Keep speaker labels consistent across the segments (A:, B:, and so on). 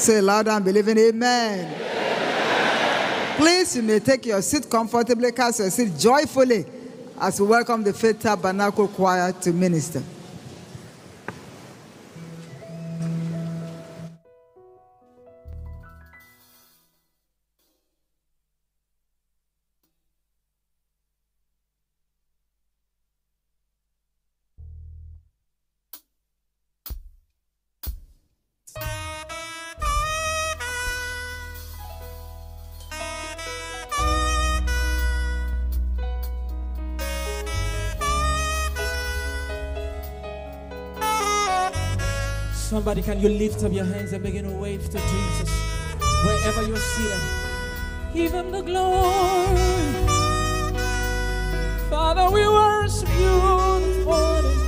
A: Say loud and believing amen. Please, you may take your seat comfortably, cast your seat joyfully as we welcome the Faith Tabernacle Choir to minister.
B: Somebody, can you lift up your hands and begin to wave to Jesus wherever you're seated? Give him the glory. Father, we worship you this morning.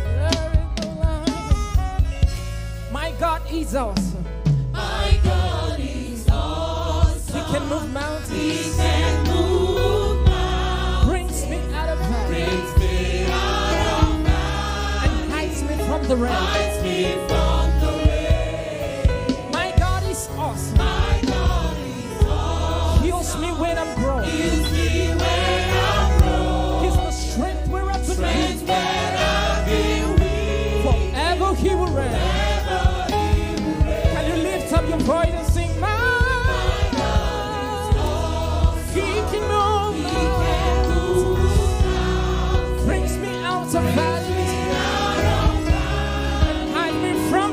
B: There is no like. My God is awesome.
C: My God is awesome.
B: He can move mountains.
C: He can move mountains.
B: Brings me out of pain.
C: Brings me out of pain.
B: And hides me from the rain.
C: Hides me from the rain.
B: My God is awesome.
C: My God is awesome.
B: Heals me when I'm broke.
C: Heals me when I'm broke.
B: He's the strength where I've been
C: Strength
B: weak.
C: when I've been weak.
B: Forever he will reign.
C: Forever he will reign.
B: Can you lift up your voice and sing, my God is
C: awesome.
B: He can move
C: He can move mountains.
B: brings me out of valleys and hide me from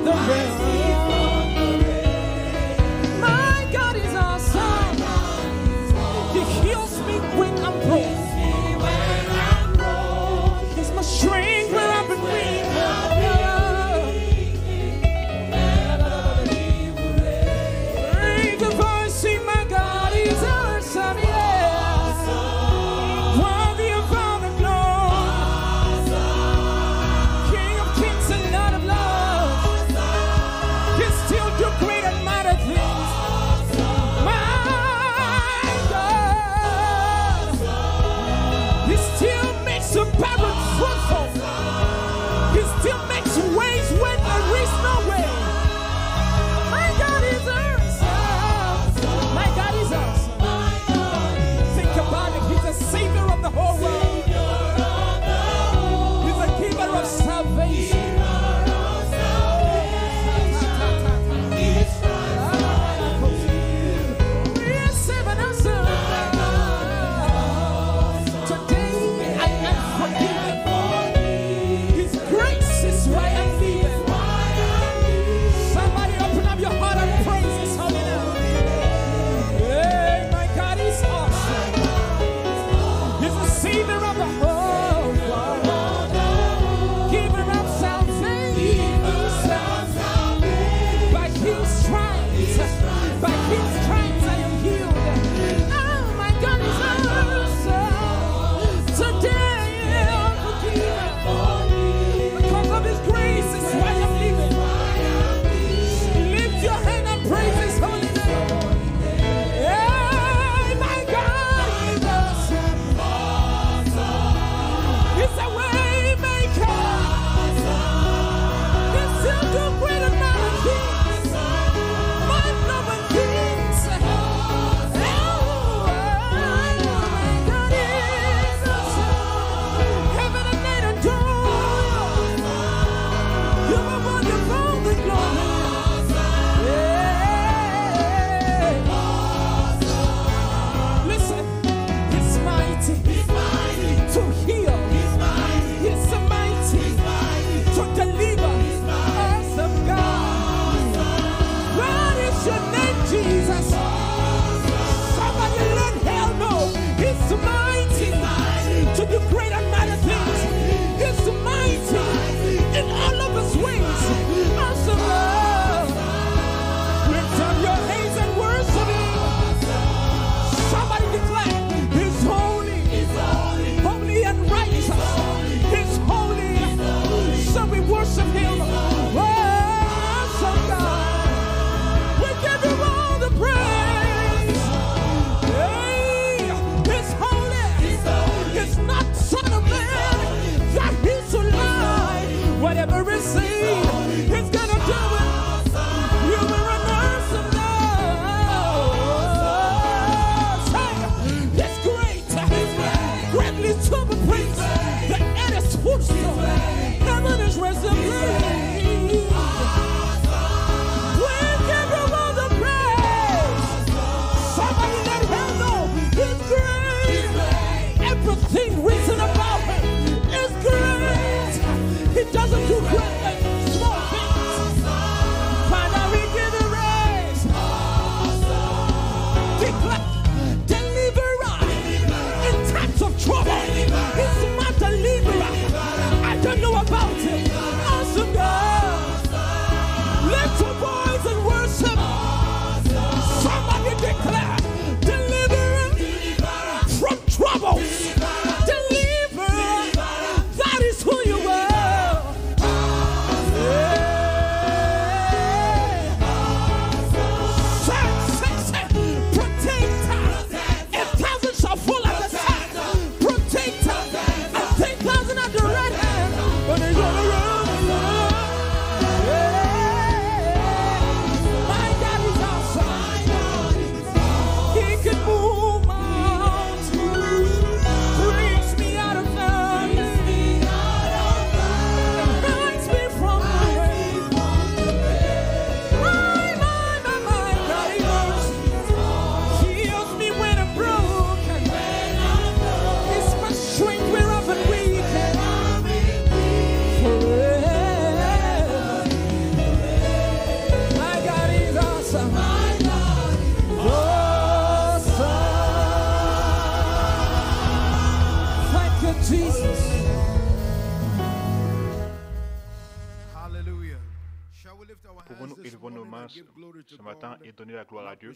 D: matin et donner la gloire à Dieu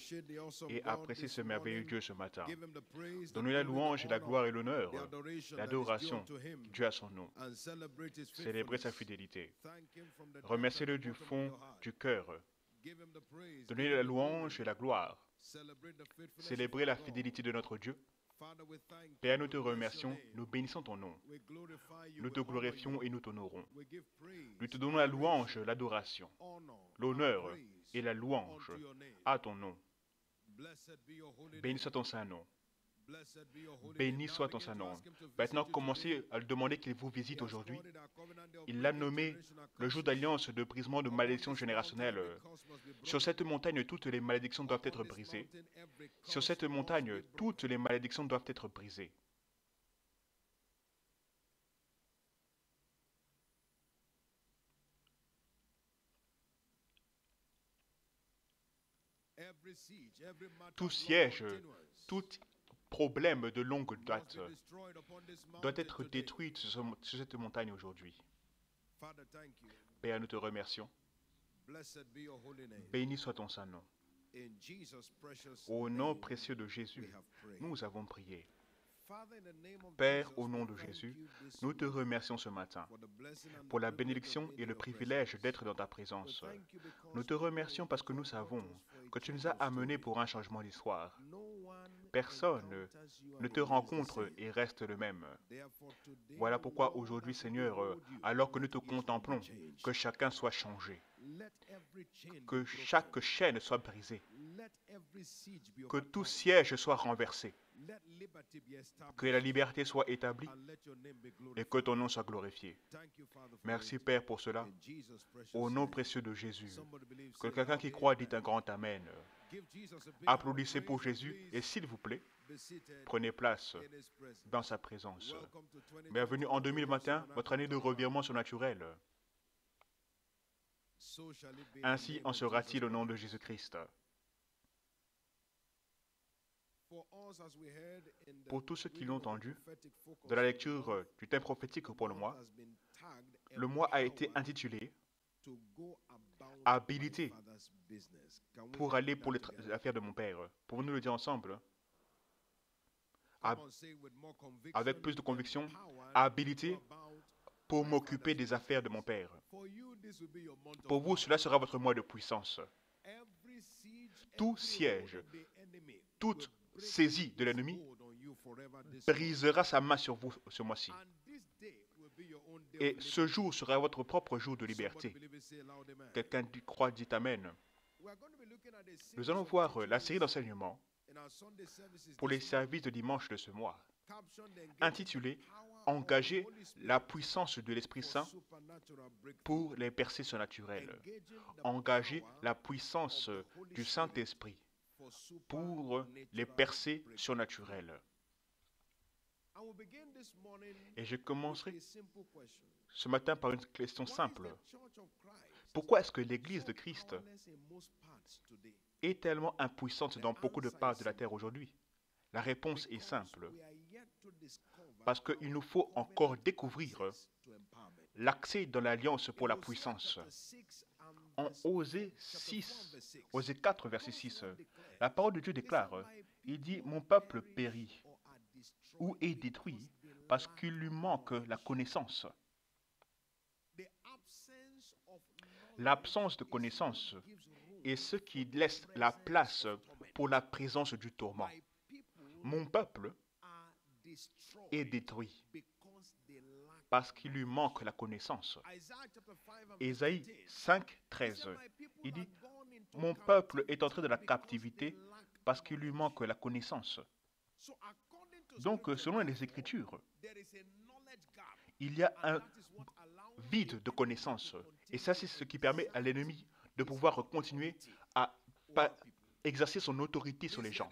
D: et apprécier ce merveilleux Dieu ce matin. Donner la louange et la gloire et l'honneur, l'adoration due à son nom. Célébrer sa fidélité. Remerciez-le du fond du cœur. Donner la louange et la gloire. Célébrer la fidélité de notre Dieu. Père, nous te remercions, nous bénissons ton nom. Nous te glorifions et nous t'honorons. Nous te donnons la louange, l'adoration, l'honneur et la louange à ton nom. Béni soit ton saint nom. Béni soit ton saint nom. Maintenant, commencez à le demander qu'il vous visite aujourd'hui. Il l'a nommé le jour d'alliance de brisement de malédictions générationnelles. Sur cette montagne, toutes les malédictions doivent être brisées. Sur cette montagne, toutes les malédictions doivent être brisées. Tout siège, tout problème de longue date doit être détruit sur cette montagne aujourd'hui. Père, nous te remercions. Béni soit ton saint nom. Au nom précieux de Jésus, nous avons prié. Père, au nom de Jésus, nous te remercions ce matin pour la bénédiction et le privilège d'être dans ta présence. Nous te remercions parce que nous savons que tu nous as amenés pour un changement d'histoire. Personne ne te rencontre et reste le même. Voilà pourquoi aujourd'hui, Seigneur, alors que nous te contemplons, que chacun soit changé, que chaque chaîne soit brisée, que tout siège soit renversé, que la liberté soit établie et que ton nom soit glorifié. Merci Père pour cela, au nom précieux de Jésus. Que quelqu'un qui croit dit un grand Amen. Applaudissez pour Jésus et s'il vous plaît, prenez place dans sa présence. Bienvenue en 2021, votre année de revirement surnaturel. Ainsi en sera-t-il au nom de Jésus-Christ. Pour tous ceux qui l'ont entendu, de la lecture du thème prophétique pour le mois a été intitulé « Habilité pour aller pour les affaires de mon Père ». Pouvons-nous le dire ensemble? Avec plus de conviction, habilité pour m'occuper des affaires de mon Père. Pour vous, cela sera votre mois de puissance. Tout siège, toute saisie de l'ennemi brisera sa main sur vous ce mois-ci. Et ce jour sera votre propre jour de liberté. Quelqu'un croit, dit Amen. Nous allons voir la série d'enseignements pour les services de dimanche de ce mois, intitulée « Engager la puissance de l'Esprit Saint pour les percées surnaturelles ». Engager la puissance du Saint-Esprit pour les percées surnaturelles. Et je commencerai ce matin par une question simple. Pourquoi est-ce que l'Église de Christ est tellement impuissante dans beaucoup de parts de la terre aujourd'hui? La réponse est simple. Parce qu'il nous faut encore découvrir l'accès dans l'alliance pour la puissance. En Osée 4, verset 6, la parole de Dieu déclare, il dit « Mon peuple périt ou est détruit parce qu'il lui manque la connaissance. » L'absence de connaissance est ce qui laisse la place pour la présence du tourment. Mon peuple est détruit parce qu'il lui manque la connaissance. Ésaïe 5, 13, il dit « Mon peuple est entré dans la captivité parce qu'il lui manque la connaissance. » Donc, selon les Écritures, il y a un vide de connaissance. Et ça, c'est ce qui permet à l'ennemi de pouvoir continuer à exercer son autorité sur les gens.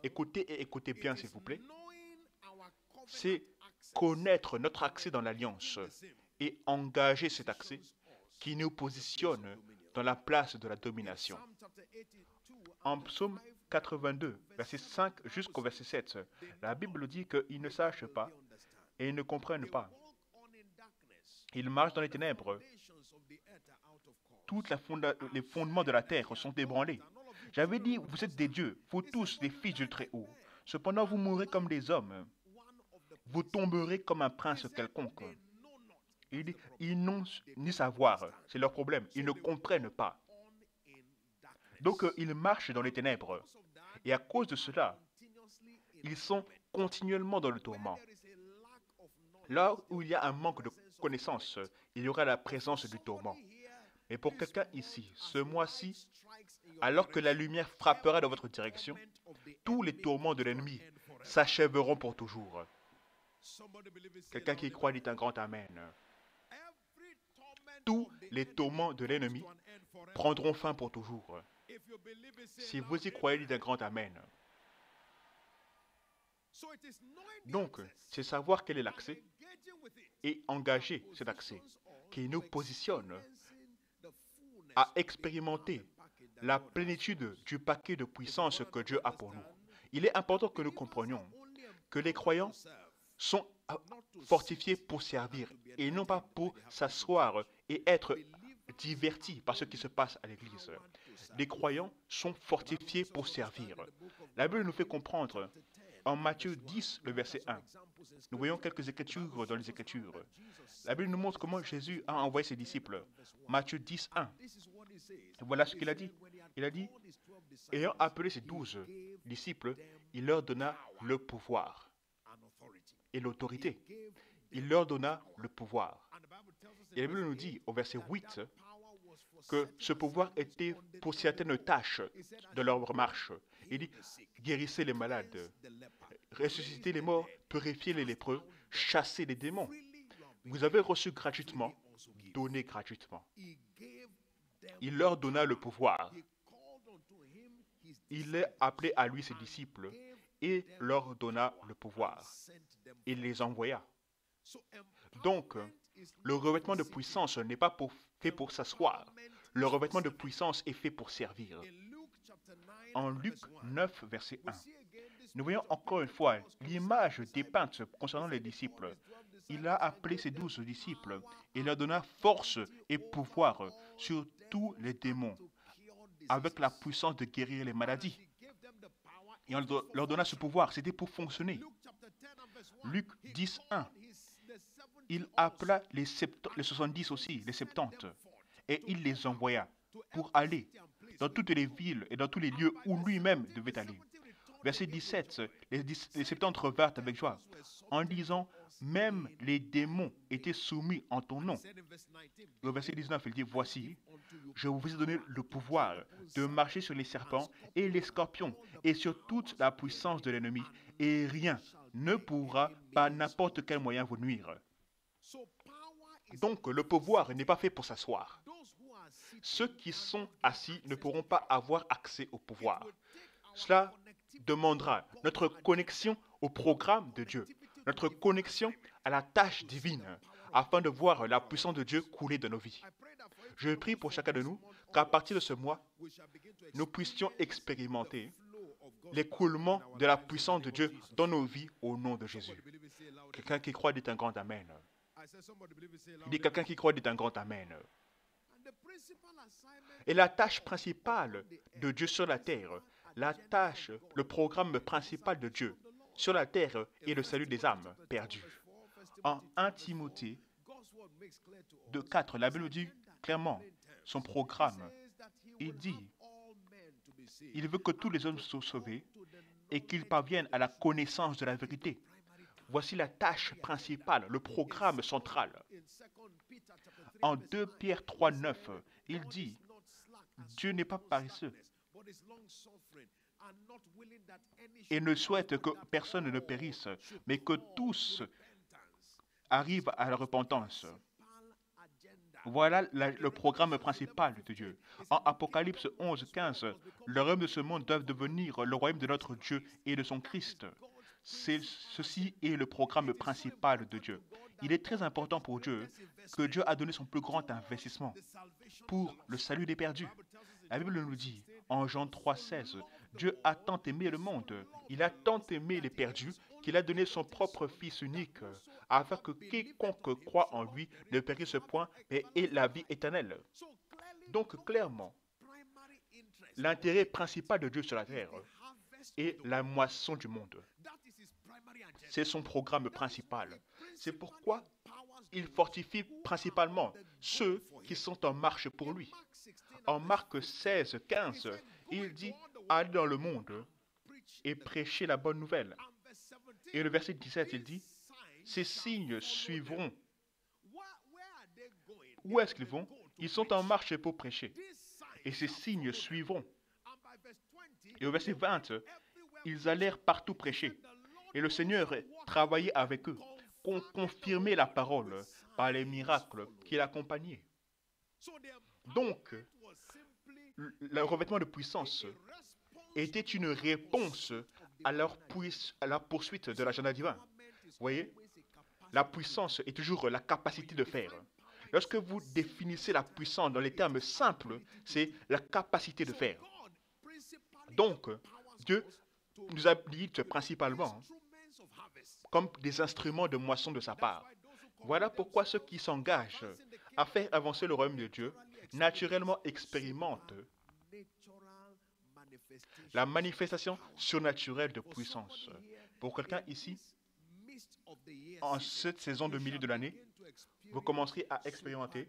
D: Écoutez et écoutez bien, s'il vous plaît. C'est connaître notre accès dans l'alliance et engager cet accès qui nous positionne dans la place de la domination. En psaume 82, verset 5 jusqu'au verset 7, la Bible dit qu'ils ne sachent pas et ne comprennent pas. Ils marchent dans les ténèbres les fondements de la terre sont ébranlés. J'avais dit, vous êtes des dieux, vous tous des fils du Très-Haut. Cependant, vous mourrez comme des hommes. Vous tomberez comme un prince quelconque. Il dit, ils n'ont ni savoir, c'est leur problème, ils ne comprennent pas. Donc, ils marchent dans les ténèbres. Et à cause de cela, ils sont continuellement dans le tourment. Là où il y a un manque de connaissance, il y aura la présence du tourment. Et pour quelqu'un ici, ce mois-ci, alors que la lumière frappera dans votre direction, tous les tourments de l'ennemi s'achèveront pour toujours. Quelqu'un qui croit dit un grand Amen. Tous les tourments de l'ennemi prendront fin pour toujours. Si vous y croyez, dit un grand Amen. Donc, c'est savoir quel est l'accès et engager cet accès qui nous positionne à expérimenter la plénitude du paquet de puissance que Dieu a pour nous. Il est important que nous comprenions que les croyants sont fortifiés pour servir et non pas pour s'asseoir et être divertis par ce qui se passe à l'Église. Les croyants sont fortifiés pour servir. La Bible nous fait comprendre en Matthieu 10, le verset 1. Nous voyons quelques écritures dans les Écritures. La Bible nous montre comment Jésus a envoyé ses disciples. Matthieu 10, 1. Voilà ce qu'il a dit. Il a dit, ayant appelé ses 12 disciples, il leur donna le pouvoir et l'autorité. Il leur donna le pouvoir. Et la Bible nous dit au verset 8 que ce pouvoir était pour certaines tâches de leur marche. Il dit, guérissez les malades, ressuscitez les morts, purifiez les lépreux, chassez les démons. Vous avez reçu gratuitement, donnez gratuitement. Il leur donna le pouvoir. Il a appelé à lui ses disciples et leur donna le pouvoir. Il les envoya. Donc, le revêtement de puissance n'est pas fait pour s'asseoir. Le revêtement de puissance est fait pour servir. En Luc 9, verset 1, nous voyons encore une fois l'image dépeinte concernant les disciples. Il a appelé ses 12 disciples et leur donna force et pouvoir sur tous les démons, avec la puissance de guérir les maladies. Et on leur donna ce pouvoir, c'était pour fonctionner. Luc 10, 1, il appela les 70 aussi, les 70, et il les envoya pour aller dans toutes les villes et dans tous les lieux où lui-même devait aller. Verset 17, les 70 revinrent avec joie, en disant, même les démons étaient soumis en ton nom. Au verset 19, il dit, voici, je vous ai donné le pouvoir de marcher sur les serpents et les scorpions et sur toute la puissance de l'ennemi, et rien ne pourra par n'importe quel moyen vous nuire. Donc, le pouvoir n'est pas fait pour s'asseoir. Ceux qui sont assis ne pourront pas avoir accès au pouvoir. Cela demandera notre connexion au programme de Dieu, notre connexion à la tâche divine, afin de voir la puissance de Dieu couler dans nos vies. Je prie pour chacun de nous qu'à partir de ce mois, nous puissions expérimenter l'écoulement de la puissance de Dieu dans nos vies au nom de Jésus. Quelqu'un qui croit dit un grand Amen. Il dit quelqu'un qui croit dit un grand Amen. Et la tâche principale de Dieu sur la terre, le programme principal de Dieu sur la terre est le salut des âmes perdues. En 1 Timothée 2,4, la Bible dit clairement son programme. Il dit, il veut que tous les hommes soient sauvés et qu'ils parviennent à la connaissance de la vérité. Voici la tâche principale, le programme central. En 2 Pierre 3, 9, il dit, Dieu n'est pas paresseux et ne souhaite que personne ne périsse, mais que tous arrivent à la repentance. Voilà le programme principal de Dieu. En Apocalypse 11, 15, le royaume de ce monde doit devenir le royaume de notre Dieu et de son Christ. Ceci est le programme principal de Dieu. Il est très important pour Dieu que Dieu a donné son plus grand investissement pour le salut des perdus. La Bible nous dit, en Jean 3, 16, Dieu a tant aimé le monde, il a tant aimé les perdus, qu'il a donné son propre Fils unique, afin que quiconque croit en lui ne périsse point, mais ait la vie éternelle. Donc, clairement, l'intérêt principal de Dieu sur la terre est la moisson du monde. C'est son programme principal. C'est pourquoi il fortifie principalement ceux qui sont en marche pour lui. En Marc 16, 15, il dit « Allez dans le monde et prêchez la bonne nouvelle ». Et le verset 17, il dit « Ces signes suivront ». Où est-ce qu'ils vont? Ils sont en marche pour prêcher. Et ces signes suivront. Et au verset 20, ils allèrent partout prêcher. Et le Seigneur travaillait avec eux, confirmait la parole par les miracles qui l'accompagnaient. Donc, le revêtement de puissance était une réponse à la poursuite de l'agenda divin. Vous voyez, la puissance est toujours la capacité de faire. Lorsque vous définissez la puissance dans les termes simples, c'est la capacité de faire. Donc, Dieu nous habilite principalement comme des instruments de moisson de sa part. Voilà pourquoi ceux qui s'engagent à faire avancer le royaume de Dieu naturellement expérimentent la manifestation surnaturelle de puissance. Pour quelqu'un ici, en cette saison de milieu de l'année, vous commencerez à expérimenter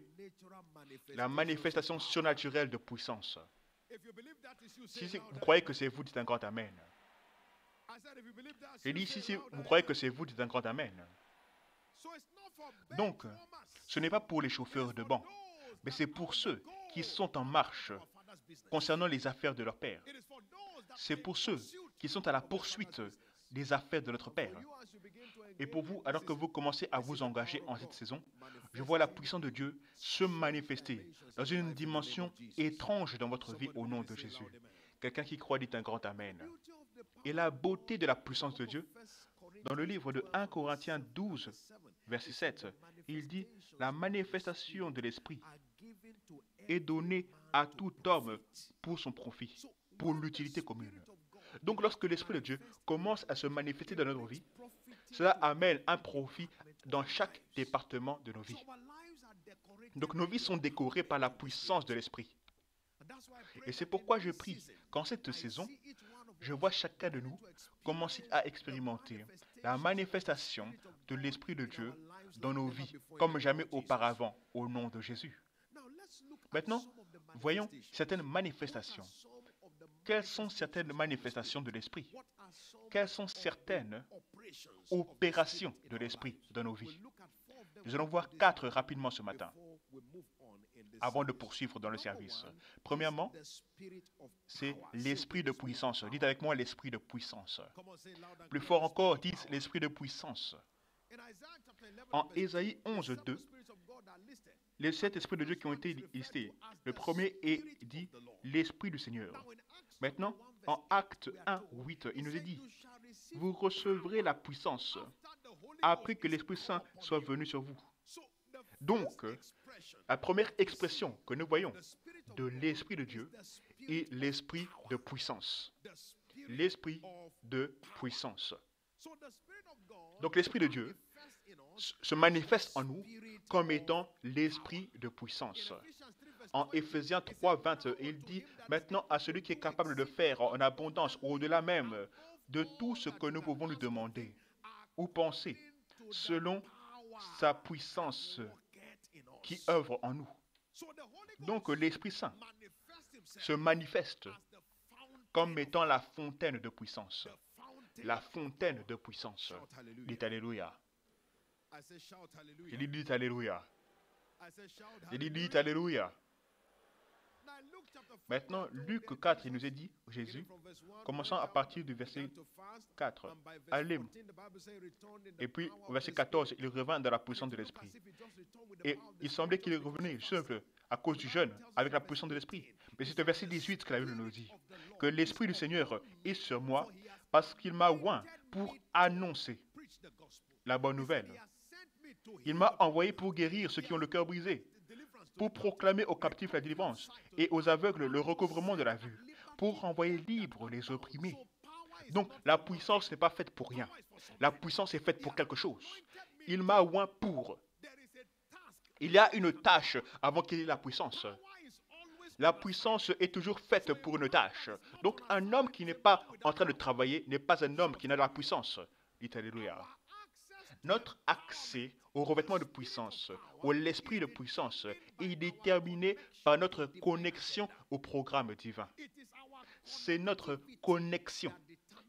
D: la manifestation surnaturelle de puissance. Si vous croyez que c'est vous, dites un grand Amen. J'ai dit, si vous croyez que c'est vous, dites un grand Amen. Donc, ce n'est pas pour les chauffeurs de banc, mais c'est pour ceux qui sont en marche concernant les affaires de leur Père. C'est pour ceux qui sont à la poursuite des affaires de notre Père. Et pour vous, alors que vous commencez à vous engager en cette saison, je vois la puissance de Dieu se manifester dans une dimension étrange dans votre vie au nom de Jésus. Quelqu'un qui croit dit un grand Amen. Et la beauté de la puissance de Dieu, dans le livre de 1 Corinthiens 12, verset 7, il dit « La manifestation de l'Esprit est donnée à tout homme pour son profit, pour l'utilité commune. » Donc lorsque l'Esprit de Dieu commence à se manifester dans notre vie, cela amène un profit dans chaque département de nos vies. Donc nos vies sont décorées par la puissance de l'Esprit. Et c'est pourquoi je prie qu'en cette saison, je vois chacun de nous commencer à expérimenter la manifestation de l'Esprit de Dieu dans nos vies, comme jamais auparavant, au nom de Jésus. Maintenant, voyons certaines manifestations. Quelles sont certaines manifestations de l'Esprit? Quelles sont certaines opérations de l'Esprit dans nos vies? Nous allons voir 4 rapidement ce matin, avant de poursuivre dans le service. Premièrement, c'est l'esprit de puissance. Dites avec moi l'esprit de puissance. Plus fort encore, dites l'esprit de puissance. En Ésaïe 11, 2, les 7 esprits de Dieu qui ont été listés. Le premier est dit l'esprit du Seigneur. Maintenant, en Actes 1, 8, il nous est dit, vous recevrez la puissance après que l'Esprit Saint soit venu sur vous. Donc, la première expression que nous voyons de l'Esprit de Dieu est l'Esprit de puissance. L'Esprit de puissance. Donc, l'Esprit de Dieu se manifeste en nous comme étant l'Esprit de puissance. En Éphésiens 3, 20, il dit « Maintenant à celui qui est capable de faire en abondance, au-delà même de tout ce que nous pouvons lui demander ou penser, selon sa puissance qui œuvre en nous. » Donc l'Esprit Saint se manifeste comme étant la fontaine de puissance. La fontaine de puissance. Dites Alléluia. J'ai dit dites Alléluia. J'ai dit dites Alléluia. Maintenant, Luc 4, il nous est dit, Jésus, commençant à partir du verset 4, allez. Et puis, au verset 14, il revint dans la puissance de l'Esprit. Et il semblait qu'il revenait simple à cause du jeûne, avec la puissance de l'Esprit. Mais c'est au verset 18 que la Bible nous dit, que l'Esprit du Seigneur est sur moi, parce qu'il m'a oint pour annoncer la bonne nouvelle. Il m'a envoyé pour guérir ceux qui ont le cœur brisé, pour proclamer aux captifs la délivrance et aux aveugles le recouvrement de la vue, pour renvoyer libres les opprimés. Donc, la puissance n'est pas faite pour rien. La puissance est faite pour quelque chose. Il m'a oint pour. Il y a une tâche avant qu'il y ait la puissance. La puissance est toujours faite pour une tâche. Donc un homme qui n'est pas en train de travailler n'est pas un homme qui n'a de la puissance. Dites Alléluia. Notre accès au revêtement de puissance, ou l'esprit de puissance, est déterminé par notre connexion au programme divin. C'est notre connexion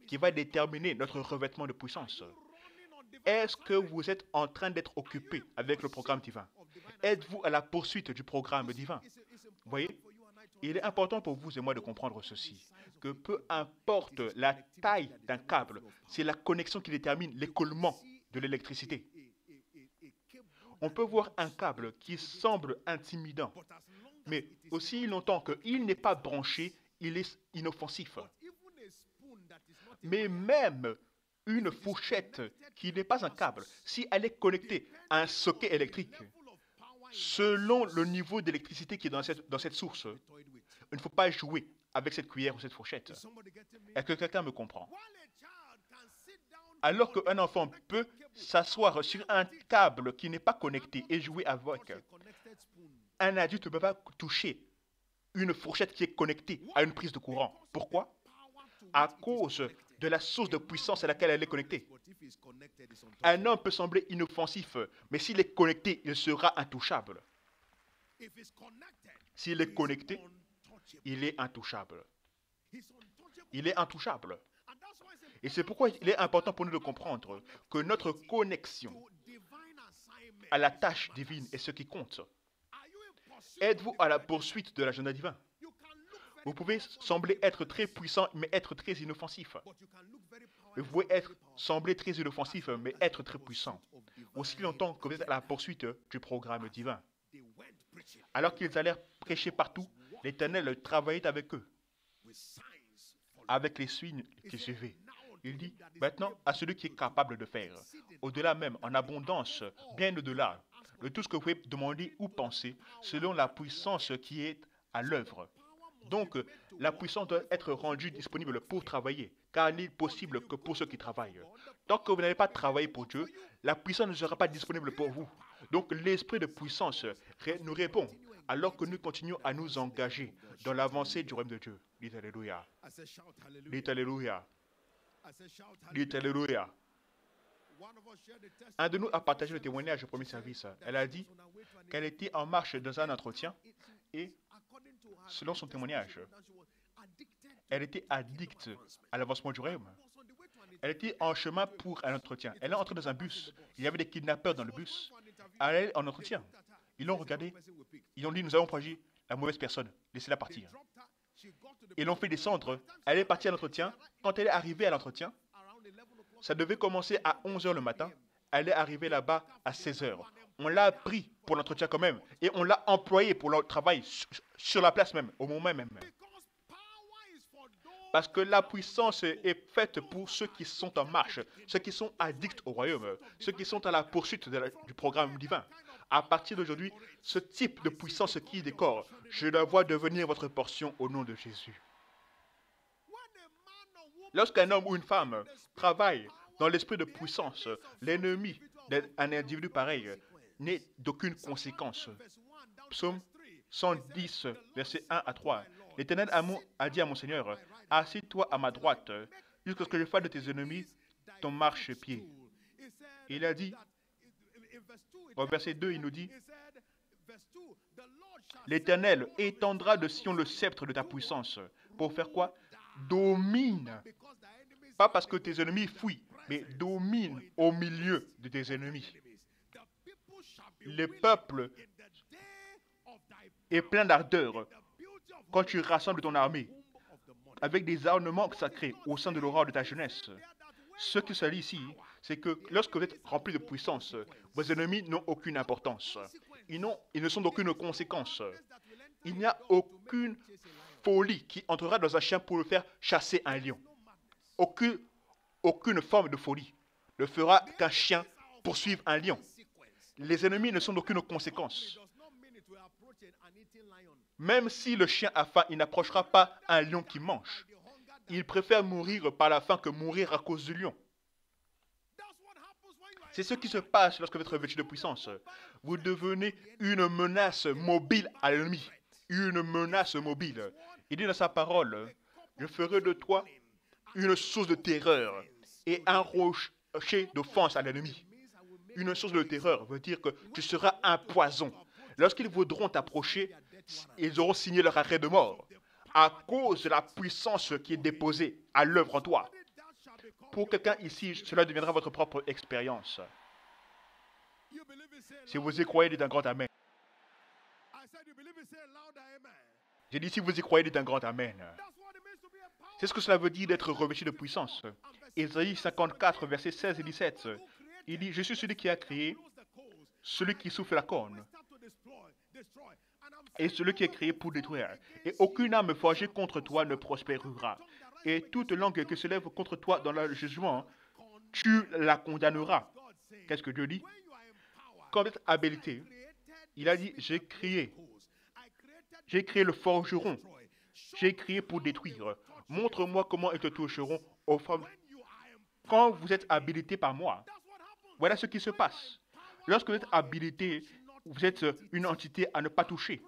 D: qui va déterminer notre revêtement de puissance. Est-ce que vous êtes en train d'être occupé avec le programme divin? Êtes-vous à la poursuite du programme divin? Vous voyez, il est important pour vous et moi de comprendre ceci, que peu importe la taille d'un câble, c'est la connexion qui détermine l'écoulement de l'électricité. On peut voir un câble qui semble intimidant, mais aussi longtemps qu'il n'est pas branché, il est inoffensif. Mais même une fourchette qui n'est pas un câble, si elle est connectée à un socket électrique, selon le niveau d'électricité qui est dans cette source, il ne faut pas jouer avec cette cuillère ou cette fourchette. Est-ce que quelqu'un me comprend? Alors qu'un enfant peut s'asseoir sur un câble qui n'est pas connecté et jouer avec, un adulte ne peut pas toucher une fourchette qui est connectée à une prise de courant. Pourquoi? À cause de la source de puissance à laquelle elle est connectée. Un homme peut sembler inoffensif, mais s'il est connecté, il sera intouchable. S'il est connecté, il est intouchable. Il est intouchable. Et c'est pourquoi il est important pour nous de comprendre que notre connexion à la tâche divine est ce qui compte. Êtes-vous à la poursuite de l'agenda divin? Vous pouvez sembler être très puissant, mais être très inoffensif. Vous pouvez sembler très inoffensif, mais être très puissant. Aussi longtemps que vous êtes à la poursuite du programme divin. Alors qu'ils allèrent prêcher partout, l'Éternel travaillait avec eux, avec les signes qui suivaient. Il dit, maintenant, à celui qui est capable de faire, au-delà même, en abondance, bien au-delà de tout ce que vous pouvez demander ou penser, selon la puissance qui est à l'œuvre. Donc, la puissance doit être rendue disponible pour travailler, car il n'est possible que pour ceux qui travaillent. Tant que vous n'allez pas travailler pour Dieu, la puissance ne sera pas disponible pour vous. Donc, l'esprit de puissance nous répond, alors que nous continuons à nous engager dans l'avancée du royaume de Dieu. Dites Alléluia. Dites Alléluia. Dites Alléluia. Un de nous a partagé le témoignage au premier service. Elle a dit qu'elle était en marche dans un entretien et, selon son témoignage, elle était addicte à l'avancement du royaume. Elle était en chemin pour un entretien. Elle est entrée dans un bus. Il y avait des kidnappeurs dans le bus. Elle est en entretien. Ils l'ont regardé. Ils ont dit, nous avons choisi la mauvaise personne. Laissez-la partir. Ils l'ont fait descendre. Elle est partie à l'entretien. Quand elle est arrivée à l'entretien, ça devait commencer à 11h le matin. Elle est arrivée là-bas à 16h. On l'a pris pour l'entretien quand même. Et on l'a employé pour le travail sur la place même, au moment même. Parce que la puissance est faite pour ceux qui sont en marche, ceux qui sont addicts au royaume, ceux qui sont à la poursuite du programme divin. À partir d'aujourd'hui, ce type de puissance qui décore, je la vois devenir votre portion au nom de Jésus. Lorsqu'un homme ou une femme travaille dans l'esprit de puissance, l'ennemi d'un individu pareil n'est d'aucune conséquence. Psaume 110, versets 1 à 3. L'Éternel a dit à mon Seigneur, « Assieds-toi à ma droite, jusqu'à ce que je fasse de tes ennemis ton marchepied. » Il a dit, au verset 2, il nous dit, « L'Éternel étendra de Sion le sceptre de ta puissance. » Pour faire quoi? Domine. Pas parce que tes ennemis fuient, mais domine au milieu de tes ennemis. Le peuple est plein d'ardeur quand tu rassembles ton armée avec des ornements sacrés au sein de l'aurore de ta jeunesse. Ce qui se dit ici, c'est que lorsque vous êtes rempli de puissance, vos ennemis n'ont aucune importance. Ils ne sont d'aucune conséquence. Il n'y a aucune folie qui entrera dans un chien pour le faire chasser un lion. Aucune forme de folie ne fera qu'un chien poursuive un lion. Les ennemis ne sont d'aucune conséquence. Même si le chien a faim, il n'approchera pas un lion qui mange. Il préfère mourir par la faim que mourir à cause du lion. C'est ce qui se passe lorsque vous êtes revêtu de puissance. Vous devenez une menace mobile à l'ennemi. une menace mobile. Il dit dans sa parole, je ferai de toi une source de terreur et un rocher d'offense à l'ennemi. Une source de terreur veut dire que tu seras un poison. Lorsqu'ils voudront t'approcher, ils auront signé leur arrêt de mort à cause de la puissance qui est déposée à l'œuvre en toi. Pour quelqu'un ici, cela deviendra votre propre expérience. Si vous y croyez, dites un grand amen. J'ai dit, si vous y croyez, dites un grand amen. C'est ce que cela veut dire d'être revêtu de puissance. Ésaïe 54, versets 16 et 17. Il dit, je suis celui qui a créé, celui qui souffle la corne, et celui qui est créé pour détruire. Et aucune âme forgée contre toi ne prospérera. Et toute langue qui se lève contre toi dans le jugement, tu la condamneras. Qu'est-ce que Dieu dit? Comme cette habileté, il a dit, j'ai créé le forgeron, j'ai créé pour détruire. Montre-moi comment ils te toucheront aux femmes. Quand vous êtes habilité par moi, voilà ce qui se passe. Lorsque vous êtes habilité, vous êtes une entité à ne pas toucher.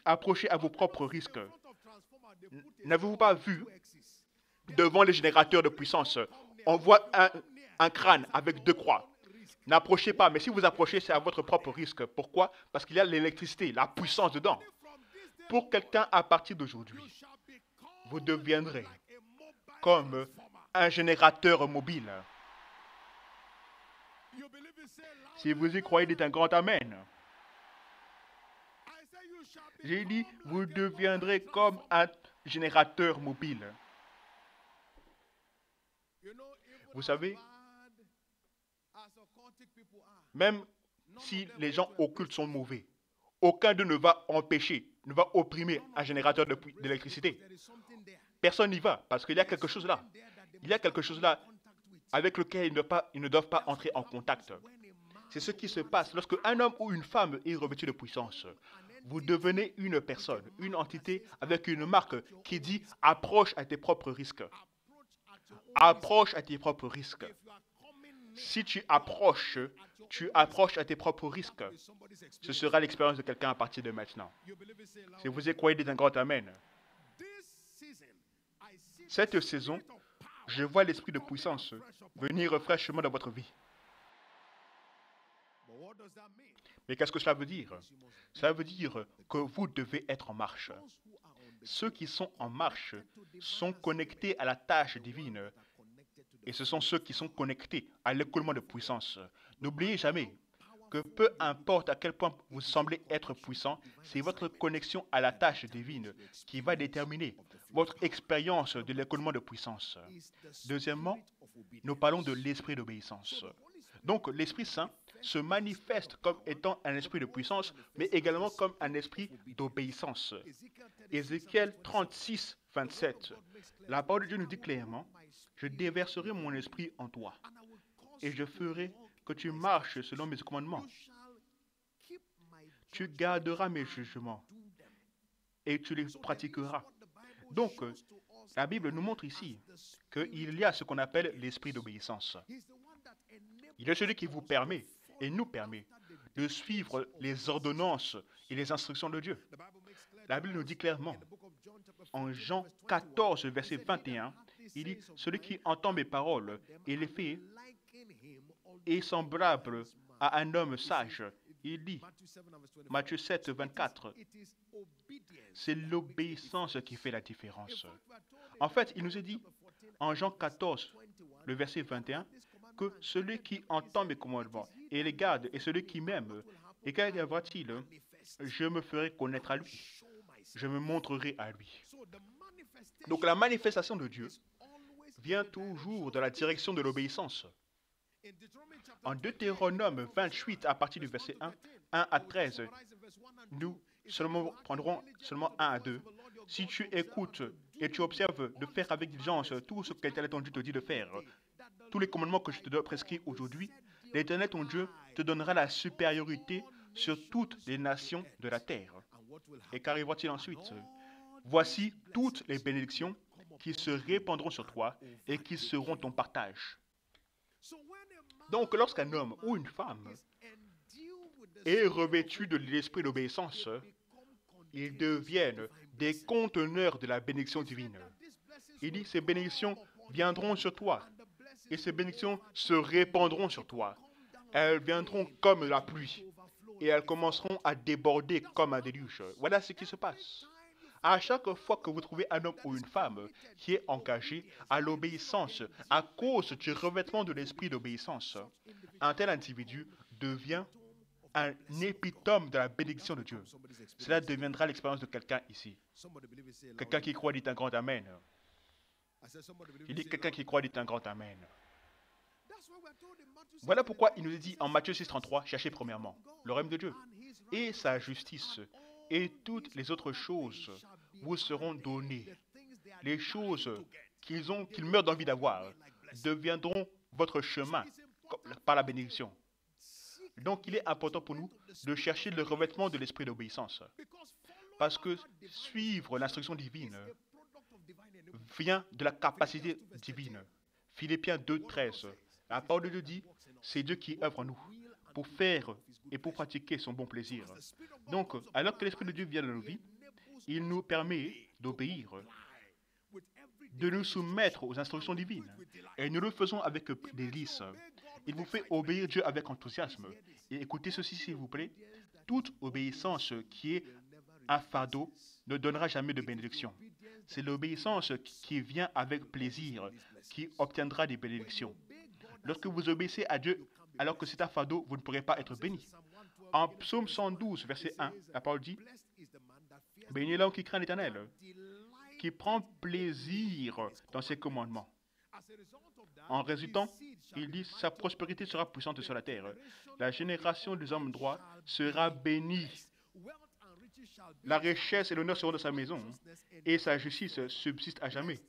D: Approchez à vos propres risques. N'avez-vous pas vu devant les générateurs de puissance, on voit un crâne avec 2 croix. N'approchez pas, mais si vous approchez, c'est à votre propre risque. Pourquoi? Parce qu'il y a l'électricité, la puissance dedans. Pour quelqu'un, à partir d'aujourd'hui, vous deviendrez comme un générateur mobile. Si vous y croyez, dites un grand amen. J'ai dit, vous deviendrez comme un générateur mobile. Vous savez, même si les gens occultes sont mauvais, aucun d'eux ne va empêcher, ne va opprimer un générateur d'électricité. Personne n'y va, parce qu'il y a quelque chose là. Il y a quelque chose là avec lequel ils ne doivent pas entrer en contact. C'est ce qui se passe lorsque un homme ou une femme est revêtu de puissance. Vous devenez une personne, une entité avec une marque qui dit « approche à tes propres risques ». Approche à tes propres risques. Si tu approches à tes propres risques. Ce sera l'expérience de quelqu'un à partir de maintenant. Si vous y croyez, dites un grand amen. Cette saison, je vois l'esprit de puissance venir fraîchement dans votre vie. Mais qu'est-ce que cela veut dire? Cela veut dire que vous devez être en marche. Ceux qui sont en marche sont connectés à la tâche divine. Et ce sont ceux qui sont connectés à l'écoulement de puissance. N'oubliez jamais que peu importe à quel point vous semblez être puissant, c'est votre connexion à la tâche divine qui va déterminer votre expérience de l'écoulement de puissance. Deuxièmement, nous parlons de l'esprit d'obéissance. Donc l'Esprit Saint se manifeste comme étant un esprit de puissance, mais également comme un esprit d'obéissance. Ézéchiel 36, 27. La parole de Dieu nous dit clairement, « Je déverserai mon esprit en toi, et je ferai que tu marches selon mes commandements. Tu garderas mes jugements, et tu les pratiqueras. » Donc, la Bible nous montre ici qu'il y a ce qu'on appelle l'esprit d'obéissance. Il est celui qui vous permet et nous permet de suivre les ordonnances et les instructions de Dieu. La Bible nous dit clairement, en Jean 14, verset 21, il dit, « Celui qui entend mes paroles et les fait est semblable à un homme sage. » Il dit, Matthieu 7, 24, c'est l'obéissance qui fait la différence. En fait, il nous est dit, en Jean 14, le verset 21, que celui qui entend mes commandements et les garde, et celui qui m'aime, et qu'arrivera-t-il? Je me ferai connaître à lui. Je me montrerai à lui. Donc la manifestation de Dieu vient toujours dans la direction de l'obéissance. En Deutéronome 28, à partir du verset 1 à 13, nous prendrons seulement 1 à 2. Si tu écoutes et tu observes de faire avec diligence tout ce que l'Éternel ton Dieu te dit de faire, tous les commandements que je te prescris aujourd'hui, l'Éternel ton Dieu te donnera la supériorité sur toutes les nations de la terre. Et qu'arrivera-t-il ensuite? Voici toutes les bénédictions qui se répandront sur toi et qui seront ton partage. Donc, lorsqu'un homme ou une femme est revêtu de l'esprit d'obéissance, ils deviennent des conteneurs de la bénédiction divine. Il dit, ces bénédictions viendront sur toi et ces bénédictions se répandront sur toi. Elles viendront comme la pluie et elles commenceront à déborder comme un déluge. Voilà ce qui se passe. À chaque fois que vous trouvez un homme ou une femme qui est engagé à l'obéissance à cause du revêtement de l'esprit d'obéissance, un tel individu devient un épitome de la bénédiction de Dieu. Cela deviendra l'expérience de quelqu'un ici. Quelqu'un qui croit dit un grand amen. Il dit quelqu'un qui croit dit un grand amen. Voilà pourquoi il nous est dit en Matthieu 6,33, cherchez premièrement le royaume de Dieu et sa justice, et toutes les autres choses vous seront données. Les choses qu'ils meurent d'envie d'avoir deviendront votre chemin par la bénédiction. Donc il est important pour nous de chercher le revêtement de l'esprit d'obéissance. Parce que suivre l'instruction divine vient de la capacité divine. Philippiens 2,13. La parole de Dieu dit, c'est Dieu qui œuvre en nous pour faire et pour pratiquer son bon plaisir. Donc, alors que l'Esprit de Dieu vient dans nos vies, il nous permet d'obéir, de nous soumettre aux instructions divines. Et nous le faisons avec délice. Il vous fait obéir Dieu avec enthousiasme. Et écoutez ceci, s'il vous plaît. Toute obéissance qui est un fardeau ne donnera jamais de bénédiction. C'est l'obéissance qui vient avec plaisir qui obtiendra des bénédictions. Lorsque vous obéissez à Dieu alors que c'est un fardeau, vous ne pourrez pas être béni. En Psaume 112, verset 1, la parole dit « Béni est l'homme qui craint l'Éternel, qui prend plaisir dans ses commandements. » En résultant, il dit « Sa prospérité sera puissante sur la terre. La génération des hommes droits sera bénie. La richesse et l'honneur seront dans sa maison, et sa justice subsiste à jamais.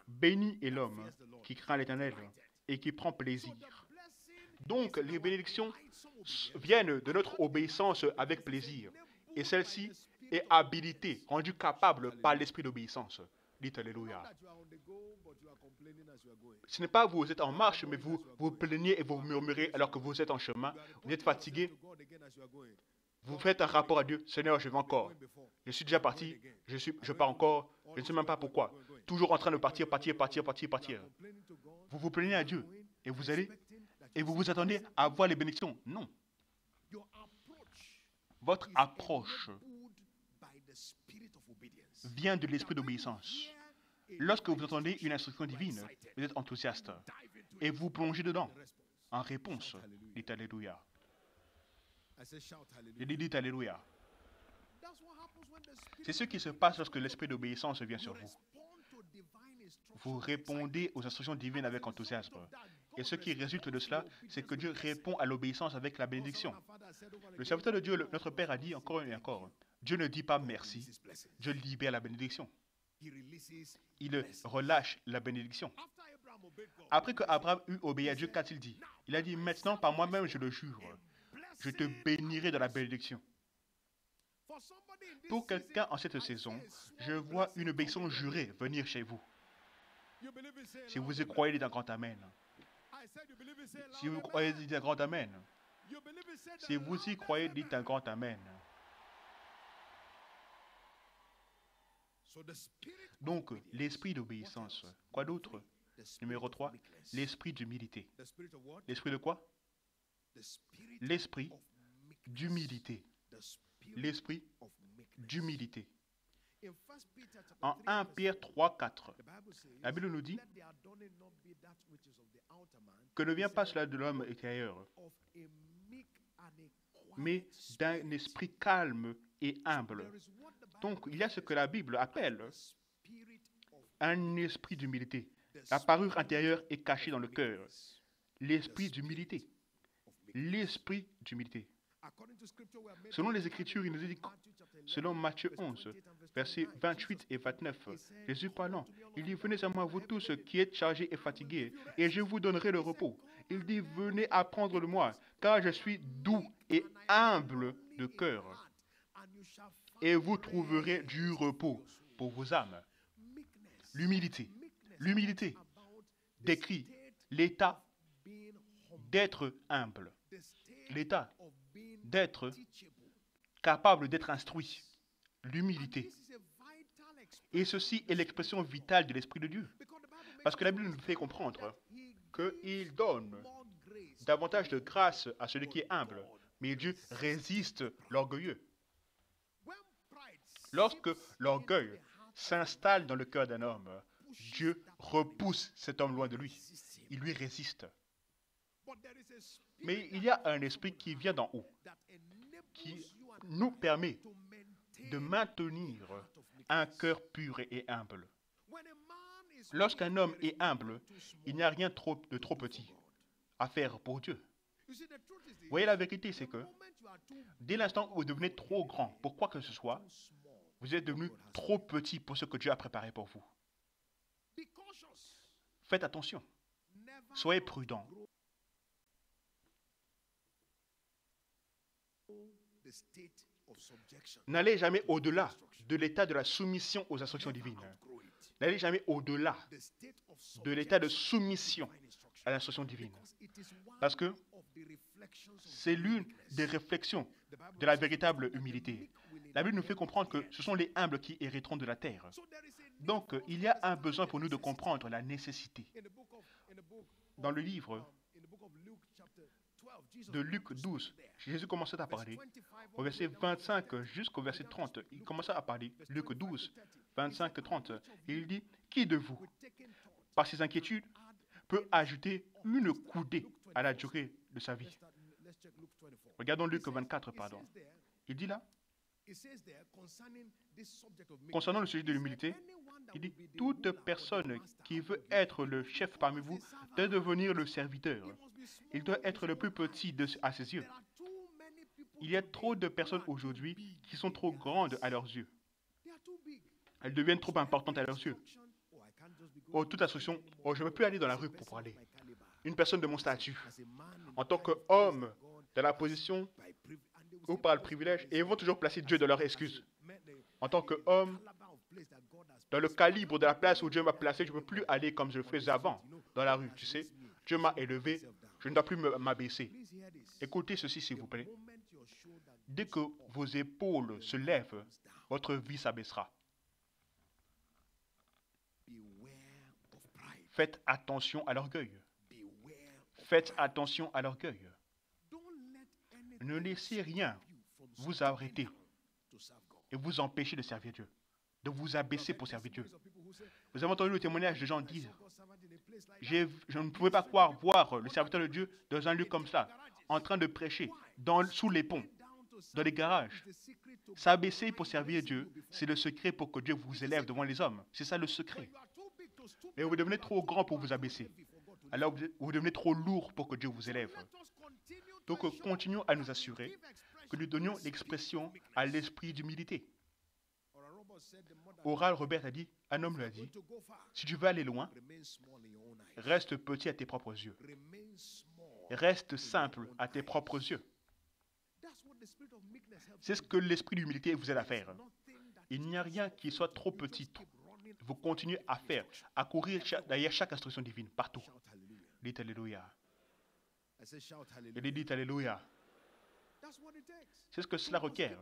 D: Béni est l'homme qui craint l'Éternel et qui prend plaisir. » Donc, les bénédictions viennent de notre obéissance avec plaisir. Et celle-ci est habilitée, rendue capable par l'esprit d'obéissance. Dites Alléluia. Ce n'est pas vous êtes en marche, mais vous vous plaignez et vous murmurez alors que vous êtes en chemin. Vous êtes fatigué. Vous faites un rapport à Dieu. Seigneur, je vais encore. Je suis déjà parti. Je pars encore. Je ne sais même pas pourquoi. Toujours en train de partir. Vous vous plaignez à Dieu. Et vous allez... Et vous vous attendez à voir les bénédictions. Non. Votre approche vient de l'esprit d'obéissance. Lorsque vous entendez une instruction divine, vous êtes enthousiaste. Et vous plongez dedans. En réponse, dites Alléluia. Dites Alléluia. C'est ce qui se passe lorsque l'esprit d'obéissance vient sur vous. Vous répondez aux instructions divines avec enthousiasme. Et ce qui résulte de cela, c'est que Dieu répond à l'obéissance avec la bénédiction. Le serviteur de Dieu, notre Père, a dit encore et encore, Dieu ne dit pas merci, Dieu libère la bénédiction. Il relâche la bénédiction. Après que Abraham eut obéi à Dieu, qu'a-t-il dit? Il a dit, maintenant par moi-même je le jure, je te bénirai de la bénédiction. Pour quelqu'un en cette saison, je vois une bénédiction jurée venir chez vous. Si vous y croyez, dites un grand amen. Si vous croyez, dites un grand amen. Si vous y croyez, dites un grand amen. Donc, l'esprit d'obéissance. Quoi d'autre? Numéro 3, l'esprit d'humilité. L'esprit de quoi? L'esprit d'humilité. L'esprit d'humilité. En 1 Pierre 3, 4, la Bible nous dit que ne vient pas cela de l'homme extérieur, mais d'un esprit calme et humble. Donc, il y a ce que la Bible appelle un esprit d'humilité. La parure intérieure est cachée dans le cœur. L'esprit d'humilité. L'esprit d'humilité. Selon les Écritures, il nous dit, selon Matthieu 11, versets 28 et 29, Jésus parlant, il dit, venez à moi, vous tous qui êtes chargés et fatigués, et je vous donnerai le repos. Il dit, venez apprendre de moi, car je suis doux et humble de cœur, et vous trouverez du repos pour vos âmes. L'humilité. L'humilité décrit l'état d'être humble, l'état d'être capable d'être instruit, l'humilité. Et ceci est l'expression vitale de l'Esprit de Dieu. Parce que la Bible nous fait comprendre qu'il donne davantage de grâce à celui qui est humble, mais Dieu résiste l'orgueilleux. Lorsque l'orgueil s'installe dans le cœur d'un homme, Dieu repousse cet homme loin de lui. Il lui résiste. Mais il y a un esprit qui vient d'en haut, qui nous permet de maintenir un cœur pur et humble. Lorsqu'un homme est humble, il n'y a rien de trop petit à faire pour Dieu. Vous voyez, la vérité, c'est que dès l'instant où vous devenez trop grand pour quoi que ce soit, vous êtes devenu trop petit pour ce que Dieu a préparé pour vous. Faites attention. Soyez prudents. N'allez jamais au-delà de l'état de la soumission aux instructions divines. N'allez jamais au-delà de l'état de soumission à l'instruction divine. Parce que c'est l'une des réflexions de la véritable humilité. La Bible nous fait comprendre que ce sont les humbles qui hériteront de la terre. Donc, il y a un besoin pour nous de comprendre la nécessité. Dans le livre de Luc 12, Jésus commençait à parler. Au verset 25 jusqu'au verset 30, il commençait à parler. Luc 12, 25-30. Et il dit, qui de vous, par ses inquiétudes, peut ajouter une coudée à la durée de sa vie? Regardons Luc 24, pardon. Il dit là, concernant le sujet de l'humilité, il dit, toute personne qui veut être le chef parmi vous doit devenir le serviteur. Il doit être le plus petit à ses yeux. Il y a trop de personnes aujourd'hui qui sont trop grandes à leurs yeux. Elles deviennent trop importantes à leurs yeux. Oh, toute instruction, oh, je ne peux plus aller dans la rue pour parler. Une personne de mon statut, en tant qu'homme, dans la position ou par le privilège, et ils vont toujours placer Dieu dans leur excuse. En tant qu'homme, dans le calibre de la place où Dieu m'a placé, je ne peux plus aller comme je le faisais avant, dans la rue, tu sais. Dieu m'a élevé, je ne dois plus m'abaisser. Écoutez ceci, s'il vous plaît. Dès que vos épaules se lèvent, votre vie s'abaissera. Faites attention à l'orgueil. Faites attention à l'orgueil. Ne laissez rien vous arrêter et vous empêcher de servir Dieu, de vous abaisser pour servir Dieu. Vous avez entendu le témoignage de gens dire, je ne pouvais pas croire voir le serviteur de Dieu dans un lieu comme ça, en train de prêcher, sous les ponts, dans les garages. S'abaisser pour servir Dieu, c'est le secret pour que Dieu vous élève devant les hommes. C'est ça le secret. Mais vous devenez trop grand pour vous abaisser. Alors vous devenez trop lourd pour que Dieu vous élève. Donc continuons à nous assurer que nous donnions l'expression à l'esprit d'humilité. Oral Robert a dit, un homme lui a dit, si tu veux aller loin, reste petit à tes propres yeux. Reste simple à tes propres yeux. C'est ce que l'esprit d'humilité vous aide à faire. Il n'y a rien qui soit trop petit. Vous continuez à faire, à courir derrière chaque instruction divine, partout. Dites Alléluia. Et dites Alléluia. C'est ce que cela requiert.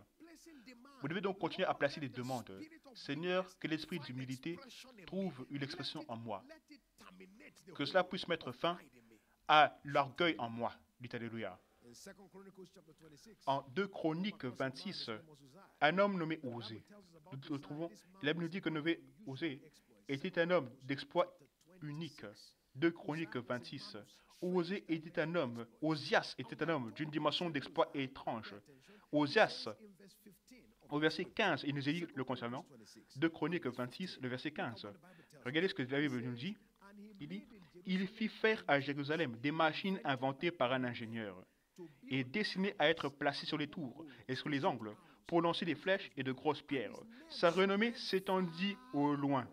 D: Vous devez donc continuer à placer des demandes. Seigneur, que l'esprit d'humilité trouve une expression en moi. Que cela puisse mettre fin à l'orgueil en moi. Dites Alléluia. En 2 Chroniques 26, un homme nommé Osée. Nous trouvons, la Bible nous dit que nommé Osée était un homme d'exploit unique. 2 Chroniques 26. Osée était un homme, Osias était un homme d'une dimension d'exploit étrange. Osias, au verset 15, il nous a dit le concernant, 2 Chroniques 26, le verset 15. Regardez ce que la Bible nous dit. Il dit, il fit faire à Jérusalem des machines inventées par un ingénieur et destinées à être placées sur les tours et sur les angles pour lancer des flèches et de grosses pierres. Sa renommée s'étendit au loin.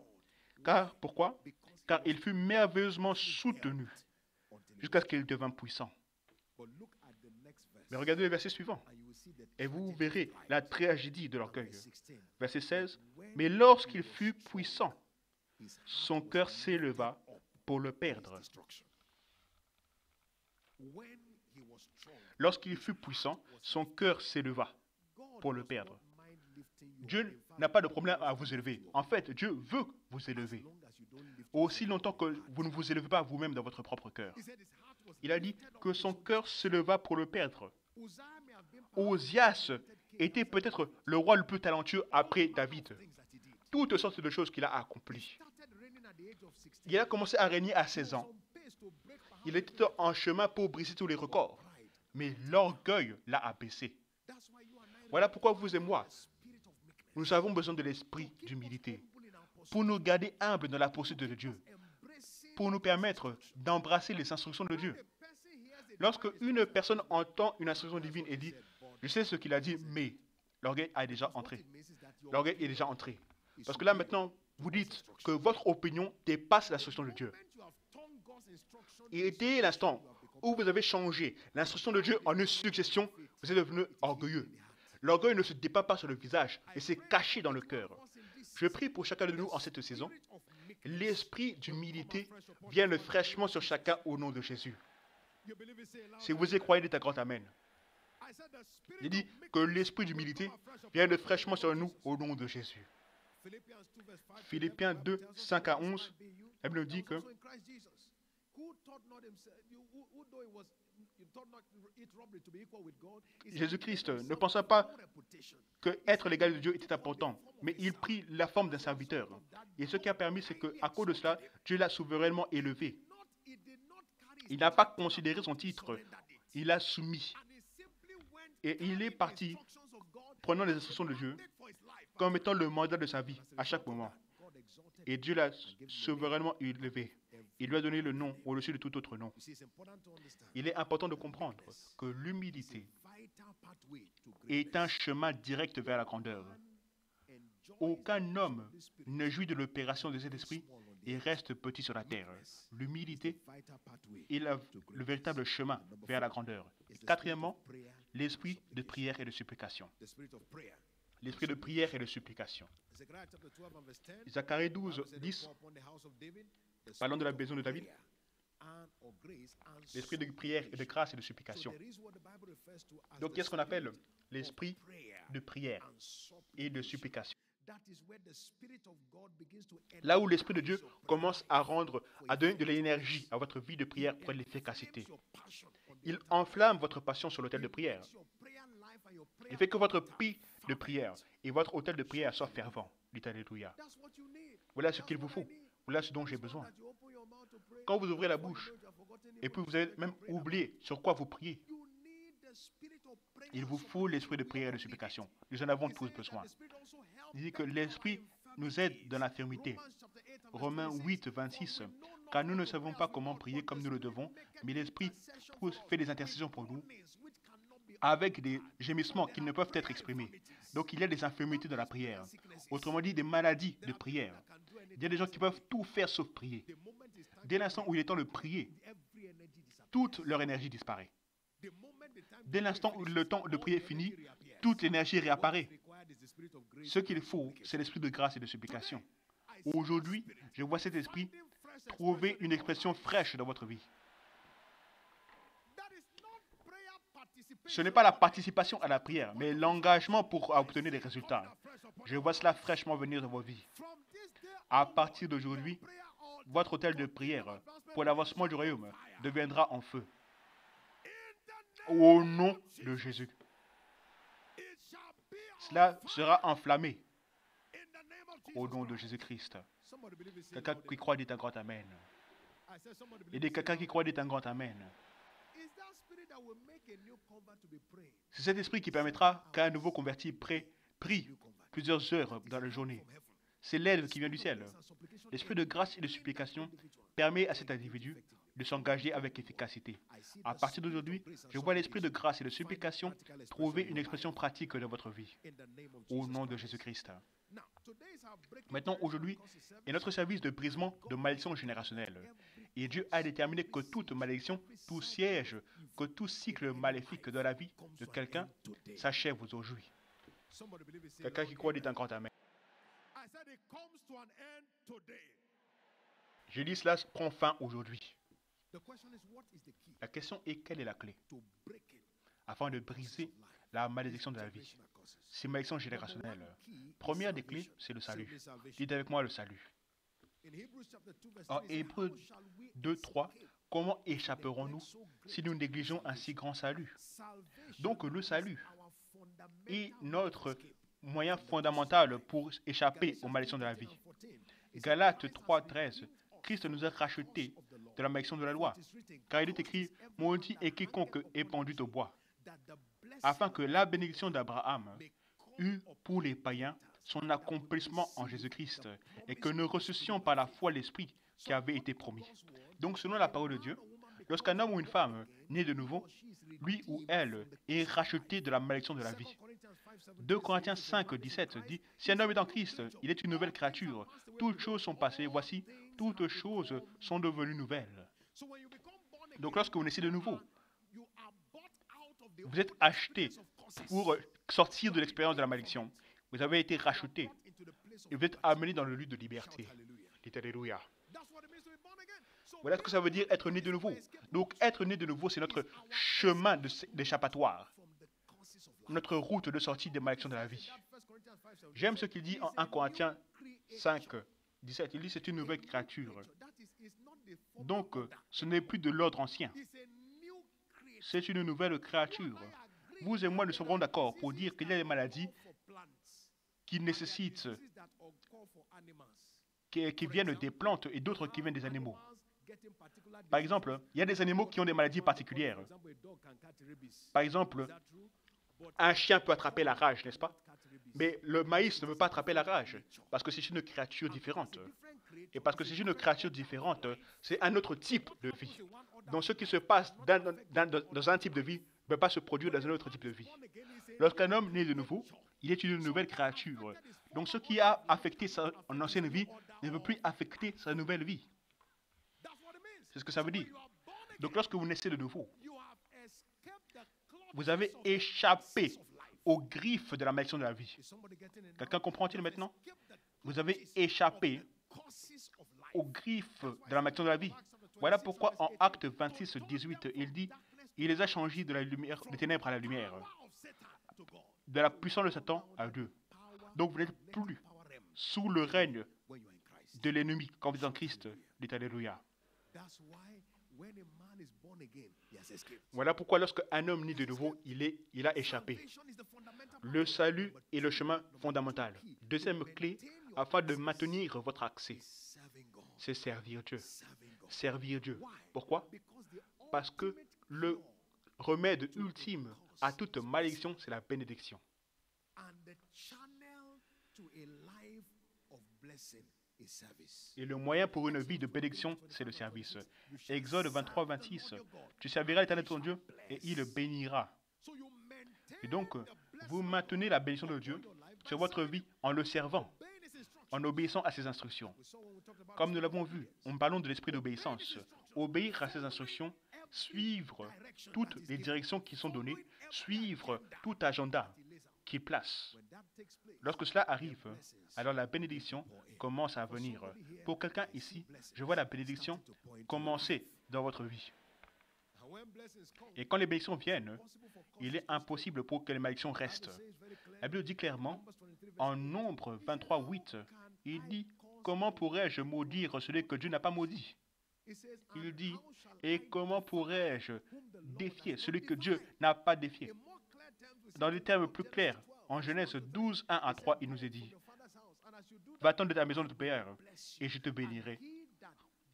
D: Pourquoi? Car il fut merveilleusement soutenu jusqu'à ce qu'il devint puissant. Mais regardez le verset suivant, et vous verrez la tragédie de l'orgueil. Verset 16, mais lorsqu'il fut puissant, son cœur s'éleva pour le perdre. Lorsqu'il fut puissant, son cœur s'éleva pour le perdre. Dieu n'a pas de problème à vous élever. En fait, Dieu veut vous élever. Aussi longtemps que vous ne vous élevez pas vous-même dans votre propre cœur. Il a dit que son cœur s'éleva pour le perdre. Osias était peut-être le roi le plus talentueux après David. Toutes sortes de choses qu'il a accomplies. Il a commencé à régner à 16 ans. Il était en chemin pour briser tous les records. Mais l'orgueil l'a abaissé. Voilà pourquoi vous et moi, nous avons besoin de l'esprit d'humilité pour nous garder humbles dans la poursuite de Dieu, pour nous permettre d'embrasser les instructions de Dieu. Lorsque une personne entend une instruction divine et dit « Je sais ce qu'il a dit, mais l'orgueil est déjà entré. » L'orgueil est déjà entré. Parce que là maintenant, vous dites que votre opinion dépasse l'instruction de Dieu. Et dès l'instant où vous avez changé l'instruction de Dieu en une suggestion, vous êtes devenu orgueilleux. L'orgueil ne se dépasse pas sur le visage, mais c'est caché dans le cœur. Je prie pour chacun de nous en cette saison. L'esprit d'humilité vienne fraîchement sur chacun au nom de Jésus. Si vous y croyez, dites un grand amen. Il dit que l'esprit d'humilité vienne fraîchement sur nous au nom de Jésus. Philippiens 2, 5 à 11, la Bible nous dit que Jésus-Christ ne pensa pas que être l'égal de Dieu était important, mais il prit la forme d'un serviteur. Et ce qui a permis, c'est qu'à cause de cela, Dieu l'a souverainement élevé. Il n'a pas considéré son titre, il l'a soumis. Et il est parti, prenant les instructions de Dieu, comme étant le mandat de sa vie, à chaque moment. Et Dieu l'a souverainement élevé. Il lui a donné le nom au-dessus de tout autre nom. Il est important de comprendre que l'humilité est un chemin direct vers la grandeur. Aucun homme ne jouit de l'opération de cet esprit et reste petit sur la terre. L'humilité est le véritable chemin vers la grandeur. Et quatrièmement, l'esprit de prière et de supplication. L'esprit de prière et de supplication. Zacharie 12, 10, parlant de la maison de David, l'esprit de prière et de grâce et de supplication. Donc, qu'est-ce qu'on appelle l'esprit de prière et de supplication? Là où l'Esprit de Dieu commence à donner de l'énergie à votre vie de prière pour l'efficacité. Il enflamme votre passion sur l'autel de prière. Il fait que votre vie de prière et votre autel de prière soient fervents. Dites Alléluia. Voilà ce qu'il vous faut. Voilà ce dont j'ai besoin. Quand vous ouvrez la bouche, et puis vous avez même oublié sur quoi vous priez, il vous faut l'esprit de prière et de supplication. Nous en avons tous besoin. Il dit que l'esprit nous aide dans l'infirmité. Romains 8, 26. Car nous ne savons pas comment prier comme nous le devons, mais l'esprit fait des intercessions pour nous avec des gémissements qui ne peuvent être exprimés. Donc il y a des infirmités dans la prière. Autrement dit, des maladies de prière. Il y a des gens qui peuvent tout faire sauf prier. Dès l'instant où il est temps de prier, toute leur énergie disparaît. Dès l'instant où le temps de prier est fini, toute l'énergie réapparaît. Ce qu'il faut, c'est l'esprit de grâce et de supplication. Aujourd'hui, je vois cet esprit trouver une expression fraîche dans votre vie. Ce n'est pas la participation à la prière, mais l'engagement pour obtenir des résultats. Je vois cela fraîchement venir dans vos vies. À partir d'aujourd'hui, votre autel de prière pour l'avancement du royaume deviendra en feu. Au nom de Jésus. Cela sera enflammé. Au nom de Jésus-Christ. Quelqu'un qui croit dit un grand amen. Et dit quelqu'un qui croit dit un grand amen. C'est cet esprit qui permettra qu'un nouveau converti prie plusieurs heures dans la journée. C'est l'aide qui vient du ciel. L'esprit de grâce et de supplication permet à cet individu de s'engager avec efficacité. À partir d'aujourd'hui, je vois l'esprit de grâce et de supplication trouver une expression pratique dans votre vie. Au nom de Jésus-Christ. Maintenant, aujourd'hui, est notre service de brisement de malédiction générationnelle. Et Dieu a déterminé que toute malédiction, tout siège, que tout cycle maléfique dans la vie de quelqu'un s'achève aujourd'hui. Quelqu'un qui croit dit un grand amen. J'ai dit cela prend fin aujourd'hui. La question est quelle est la clé afin de briser la malédiction de la vie. ces malédictions générationnelles. Première des clés, c'est le salut. Dites avec moi le salut. En Hébreux 2, 3, comment échapperons-nous si nous négligeons un si grand salut? Donc le salut est notre moyen fondamental pour échapper aux malédictions de la vie. Galates 3, 13, Christ nous a rachetés de la malédiction de la loi, car il est écrit, maudit est quiconque est pendu au bois, afin que la bénédiction d'Abraham eût pour les païens son accomplissement en Jésus-Christ, et que nous reçussions par la foi l'Esprit qui avait été promis. Donc, selon la parole de Dieu, lorsqu'un homme ou une femme naît de nouveau, lui ou elle est racheté de la malédiction de la vie. 2 Corinthiens 5, 17 dit, « Si un homme est en Christ, il est une nouvelle créature. Toutes choses sont passées, voici, toutes choses sont devenues nouvelles. » Donc, lorsque vous naissez de nouveau, vous êtes acheté pour sortir de l'expérience de la malédiction. Vous avez été racheté et vous êtes amené dans le lieu de liberté. Dites Alléluia. Voilà ce que ça veut dire être né de nouveau. Donc, être né de nouveau, c'est notre chemin d'échappatoire, notre route de sortie des malédictions de la vie. J'aime ce qu'il dit en 1 Corinthiens 5, 17. Il dit c'est une nouvelle créature. Donc, ce n'est plus de l'ordre ancien. C'est une nouvelle créature. Vous et moi, nous serons d'accord pour dire qu'il y a des maladies qui nécessitent, qui viennent des plantes et d'autres qui viennent des animaux. Par exemple, il y a des animaux qui ont des maladies particulières. Par exemple, un chien peut attraper la rage, n'est-ce pas? Mais le maïs ne peut pas attraper la rage, parce que c'est une créature différente. Et parce que c'est une créature différente, c'est un autre type de vie. Donc ce qui se passe dans un type de vie ne peut pas se produire dans un autre type de vie. Lorsqu'un homme naît de nouveau, il est une nouvelle créature. Donc ce qui a affecté son ancienne vie ne peut plus affecter sa nouvelle vie. C'est ce que ça veut dire. Donc lorsque vous naissez de nouveau, vous avez échappé aux griffes de la malédiction de la vie. Quelqu'un comprend-il maintenant? Vous avez échappé aux griffes de la malédiction de la vie. Voilà pourquoi en Actes 26, 18, il dit, il les a changés de la lumière, des ténèbres à la lumière, de la puissance de Satan à Dieu. Donc vous n'êtes plus sous le règne de l'ennemi quand vous êtes en Christ. Dites Alléluia. Voilà pourquoi lorsque un homme naît de nouveau, il a échappé. Le salut est le chemin fondamental. Deuxième clé, afin de maintenir votre accès, c'est servir Dieu. Servir Dieu. Pourquoi? Parce que le remède ultime à toute malédiction, c'est la bénédiction. Et le moyen pour une vie de bénédiction, c'est le service. Exode 23, 26. Tu serviras l'Éternel ton Dieu et il le bénira. Et donc, vous maintenez la bénédiction de Dieu sur votre vie en le servant, en obéissant à ses instructions. Comme nous l'avons vu, nous parlons de l'esprit d'obéissance. Obéir à ses instructions, suivre toutes les directions qui sont données, suivre tout agenda qui place. Lorsque cela arrive, alors la bénédiction commence à venir. Pour quelqu'un ici, je vois la bénédiction commencer dans votre vie. Et quand les bénédictions viennent, il est impossible pour que les malédictions restent. La Bible dit clairement, en Nombre 23, 8, il dit, comment pourrais-je maudire celui que Dieu n'a pas maudit? Il dit, et comment pourrais-je défier celui que Dieu n'a pas défié? Dans des termes plus clairs, en Genèse 12, 1 à 3, il nous est dit, va-t'en de ta maison de ton père, et je te bénirai.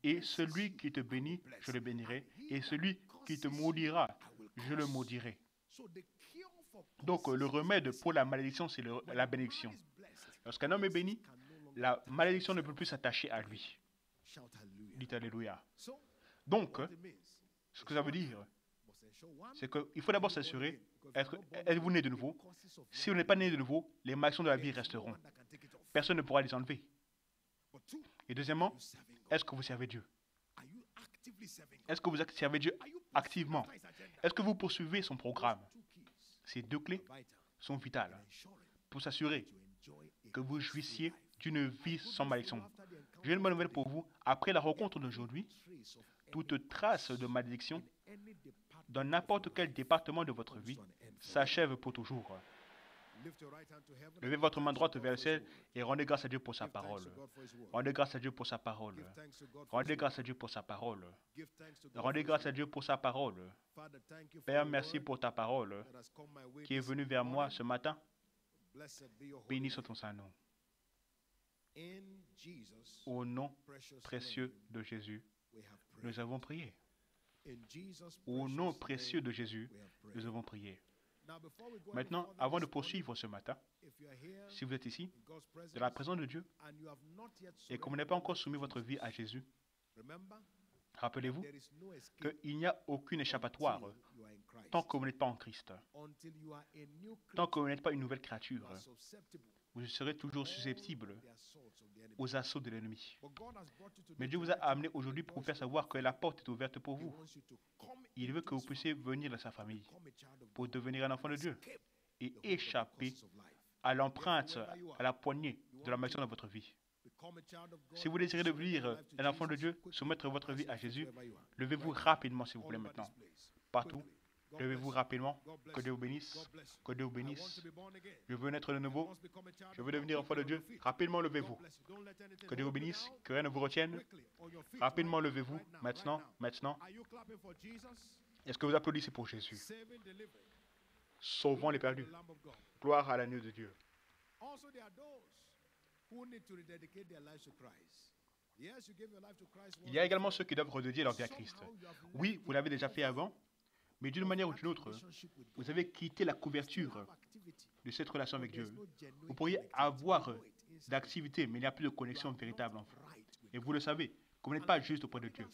D: Et celui qui te bénit, je le bénirai. Et celui qui te maudira, je le maudirai. Donc, le remède pour la malédiction, c'est la bénédiction. Lorsqu'un homme est béni, la malédiction ne peut plus s'attacher à lui. Dites Alléluia. Donc, ce que ça veut dire, c'est qu'il faut d'abord s'assurer, êtes-vous né de nouveau? Si vous n'êtes pas né de nouveau, les malédictions de la vie resteront. Personne ne pourra les enlever. Et deuxièmement, est-ce que vous servez Dieu? Est-ce que vous servez Dieu activement? Est-ce que vous poursuivez son programme? Ces deux clés sont vitales pour s'assurer que vous jouissiez d'une vie sans malédiction. J'ai une bonne nouvelle pour vous. Après la rencontre d'aujourd'hui, toute trace de malédiction dans n'importe quel département de votre vie s'achève pour toujours. Levez votre main droite vers le ciel et rendez grâce à Dieu pour sa parole. Rendez grâce à Dieu pour sa parole. Rendez grâce à Dieu pour sa parole. Rendez grâce à Dieu pour sa parole. Père, merci pour ta parole qui est venue vers moi ce matin. Béni soit ton Saint-Nom. Au nom précieux de Jésus, nous avons prié. Au nom précieux de Jésus, nous avons prié. Maintenant, avant de poursuivre ce matin, si vous êtes ici, dans la présence de Dieu, et que vous n'avez pas encore soumis votre vie à Jésus, rappelez-vous qu'il n'y a aucune échappatoire tant que vous n'êtes pas en Christ. Tant que vous n'êtes pas une nouvelle créature, vous serez toujours susceptible aux assauts de l'ennemi. Mais Dieu vous a amené aujourd'hui pour vous faire savoir que la porte est ouverte pour vous. Il veut que vous puissiez venir dans sa famille pour devenir un enfant de Dieu et échapper à l'empreinte, à la poignée de la malédiction dans votre vie. Si vous désirez devenir un enfant de Dieu, soumettre votre vie à Jésus, levez-vous rapidement s'il vous plaît maintenant. Partout. Levez-vous rapidement. Que Dieu vous bénisse. Que Dieu vous bénisse. Je veux naître de nouveau. Je veux devenir enfant de Dieu. Rapidement, levez-vous. Que Dieu vous bénisse. Que rien ne vous retienne. Rapidement, levez-vous. Maintenant, maintenant. Est-ce que vous applaudissez pour Jésus? Sauvons les perdus. Gloire à l'agneau de Dieu. Il y a également ceux qui doivent redédier leur vie à Christ. Oui, vous l'avez déjà fait avant. Mais d'une manière ou d'une autre, vous avez quitté la couverture de cette relation avec Dieu. Vous pourriez avoir d'activité, mais il n'y a plus de connexion véritable en vous. Et vous le savez, que vous n'êtes pas juste auprès de Dieu.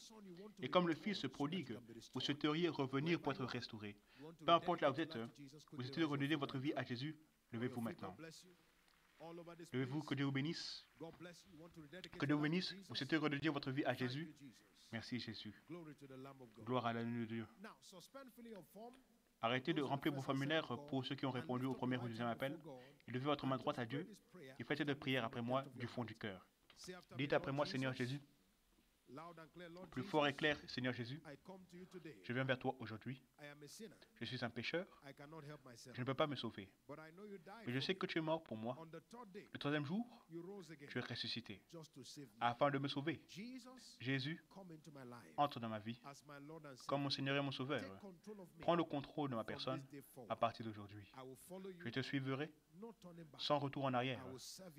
D: Et comme le Fils prodigue, vous souhaiteriez revenir pour être restauré. Peu importe là où vous souhaitez redonner votre vie à Jésus, levez-vous maintenant. Levez-vous, que Dieu vous bénisse. Que Dieu vous bénisse. Vous souhaitez redonner votre vie à Jésus. Merci Jésus. Gloire à l'agneau de Dieu. Arrêtez de remplir vos formulaires pour ceux qui ont répondu au premier ou deuxième appel. Et levez votre main droite à Dieu et faites cette prière après moi du fond du cœur. Dites après moi, Seigneur Jésus. Plus fort et clair, Seigneur Jésus, je viens vers toi aujourd'hui. Je suis un pécheur. Je ne peux pas me sauver. Mais je sais que tu es mort pour moi. Le troisième jour, tu es ressuscité afin de me sauver. Jésus, entre dans ma vie comme mon Seigneur et mon Sauveur. Prends le contrôle de ma personne à partir d'aujourd'hui. Je te suivrai sans retour en arrière.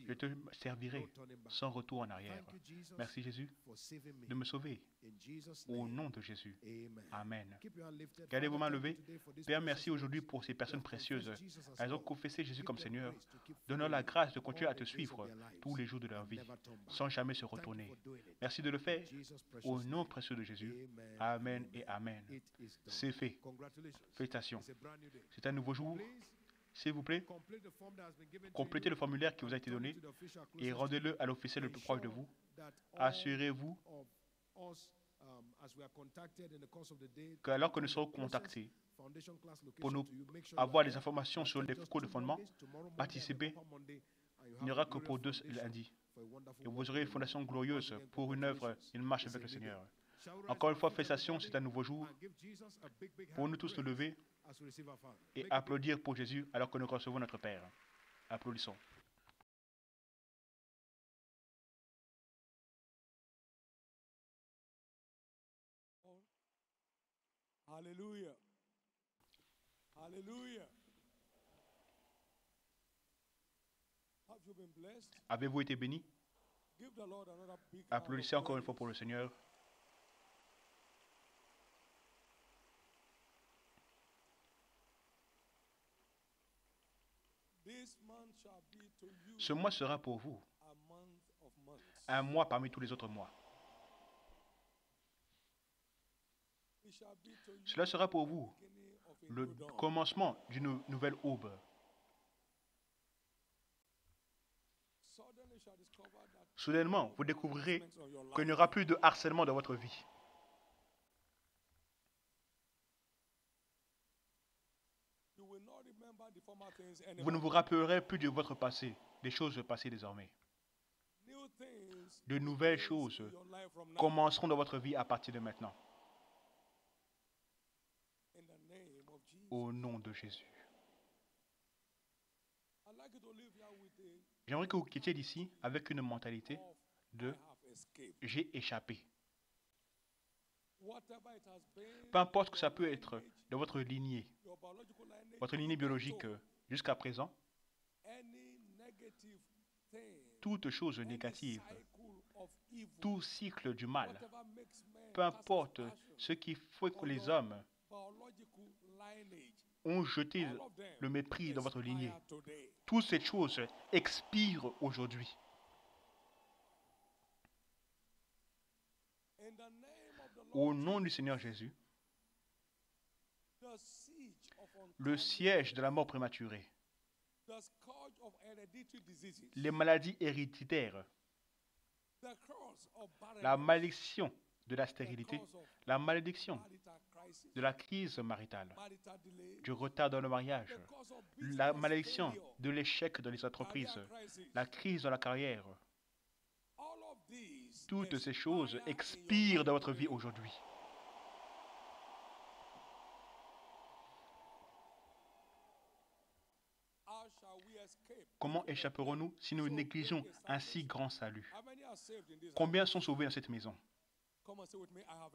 D: Je te servirai sans retour en arrière. Merci Jésus de me sauver. Au nom de Jésus. Amen. Gardez vos mains levées. Père, merci aujourd'hui pour ces personnes précieuses. Elles ont confessé Jésus comme Seigneur. Donne-leur la grâce de continuer à te suivre tous les jours de leur vie, sans jamais se retourner. Merci de le faire au nom précieux de Jésus. Amen et Amen. C'est fait. Félicitations. C'est un nouveau jour. S'il vous plaît, complétez le formulaire qui vous a été donné et rendez-le à l'officiel le plus proche de vous. Assurez-vous qu'alors que nous serons contactés pour nous avoir des informations sur les cours de fondement, participez. Il n'y aura que pour 2 lundis. Et vous aurez une fondation glorieuse pour une œuvre, une marche avec le Seigneur. Encore une fois, félicitations, c'est un nouveau jour. Pour nous tous nous lever et applaudir pour Jésus alors que nous recevons notre Père. Applaudissons.
C: Hallelujah. Hallelujah. Have you been blessed?
D: Avez-vous été bénis?
C: Give the Lord another big
D: Applaudissez encore une fois pour le Seigneur.
C: This month shall be to you
D: Ce mois sera pour vous
C: a month of months.
D: un mois parmi tous les autres mois.
C: It shall be to you
D: Cela sera pour vous
C: the beginning of a
D: le
C: new dawn.
D: commencement d'une nouvelle aube.
C: Suddenly you shall discover that
D: Soudainement, vous découvrirez
C: moments on your life
D: qu'il n'y aura plus de harcèlement dans votre vie.
C: you will not remember the former things
D: Vous ne
C: anymore.
D: vous rappellerez plus de votre passé, des choses passées désormais.
C: New things
D: De nouvelles
C: in
D: choses
C: your life from now.
D: commenceront dans votre vie à partir de maintenant.
C: In the name of Jesus.
D: Au nom de Jésus. J'aimerais que vous quittiez d'ici avec une mentalité de « j'ai échappé ». Peu importe ce que ça peut être de votre lignée biologique jusqu'à présent, toute chose négative, tout cycle du mal, peu importe ce qui fait que les hommes ont jeté le mépris dans votre lignée, toutes ces choses expirent aujourd'hui. Au nom du Seigneur Jésus, le siège de la mort prématurée, les maladies héréditaires, la malédiction de la stérilité, la malédiction de la crise maritale, du retard dans le mariage, la malédiction de l'échec dans les entreprises, la crise dans la carrière. Toutes ces choses expirent dans votre vie aujourd'hui. Comment échapperons-nous si nous négligeons un si grand salut? Combien sont sauvés dans cette maison?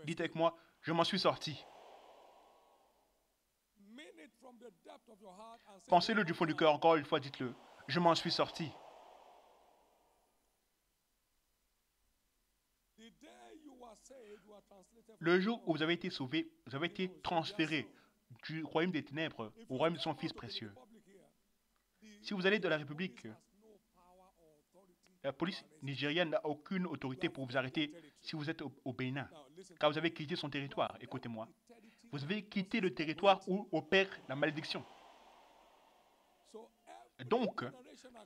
D: Dites avec moi, je m'en suis sorti. Pensez-le du fond du cœur, encore une fois, dites-le. Je m'en suis sorti. Le jour où vous avez été sauvé, vous avez été transféré du royaume des ténèbres au royaume de son Fils précieux. Si vous allez dans la République, la police nigérienne n'a aucune autorité pour vous arrêter si vous êtes au Bénin, car vous avez quitté son territoire. Écoutez-moi. Vous avez quitté le territoire où opère la malédiction. Donc,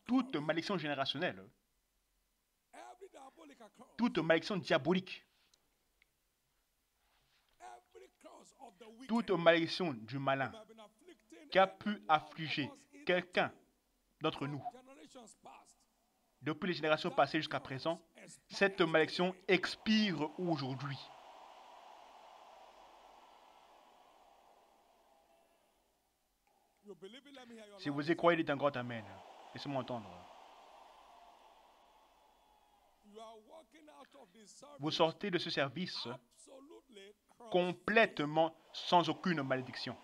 D: toute malédiction générationnelle, toute malédiction diabolique, toute malédiction du malin qui a pu affliger quelqu'un d'entre nous, depuis les générations passées jusqu'à présent, cette malédiction expire aujourd'hui. Si vous y croyez, dites un grand amen. Laissez-moi entendre. Vous sortez de ce service complètement sans aucune malédiction.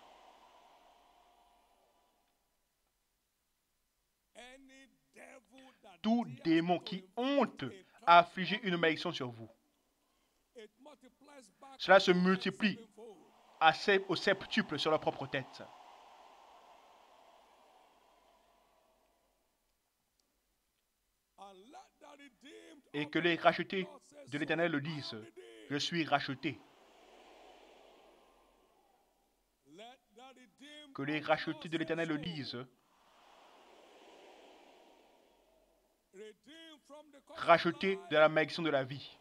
D: Tout démon qui honte a affligé une malédiction sur vous, cela se multiplie au septuple sur leur propre tête. Et que les rachetés de l'Éternel le disent, je suis racheté. Que les rachetés de l'Éternel le disent, racheté de la malédiction de la vie.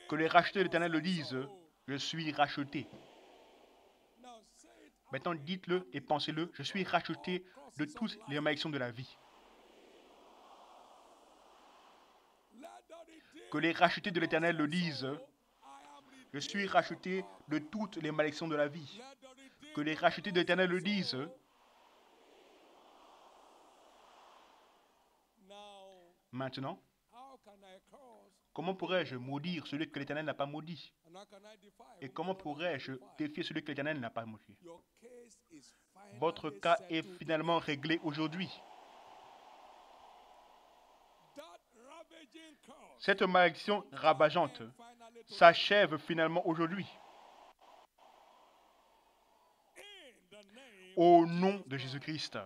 D: Que les rachetés de l'Éternel le disent, je suis racheté. Maintenant, dites-le et pensez-le, je suis racheté de toutes les malédictions de la vie. Que les rachetés de l'Éternel le disent, je suis racheté de toutes les malédictions de la vie. Que les rachetés de l'Éternel le disent, maintenant, comment pourrais-je maudire celui que l'Éternel n'a pas maudit? Et comment pourrais-je défier celui que l'Éternel n'a pas maudit? Votre cas est finalement réglé aujourd'hui. Cette malédiction ravageante s'achève finalement aujourd'hui. Au nom de Jésus-Christ.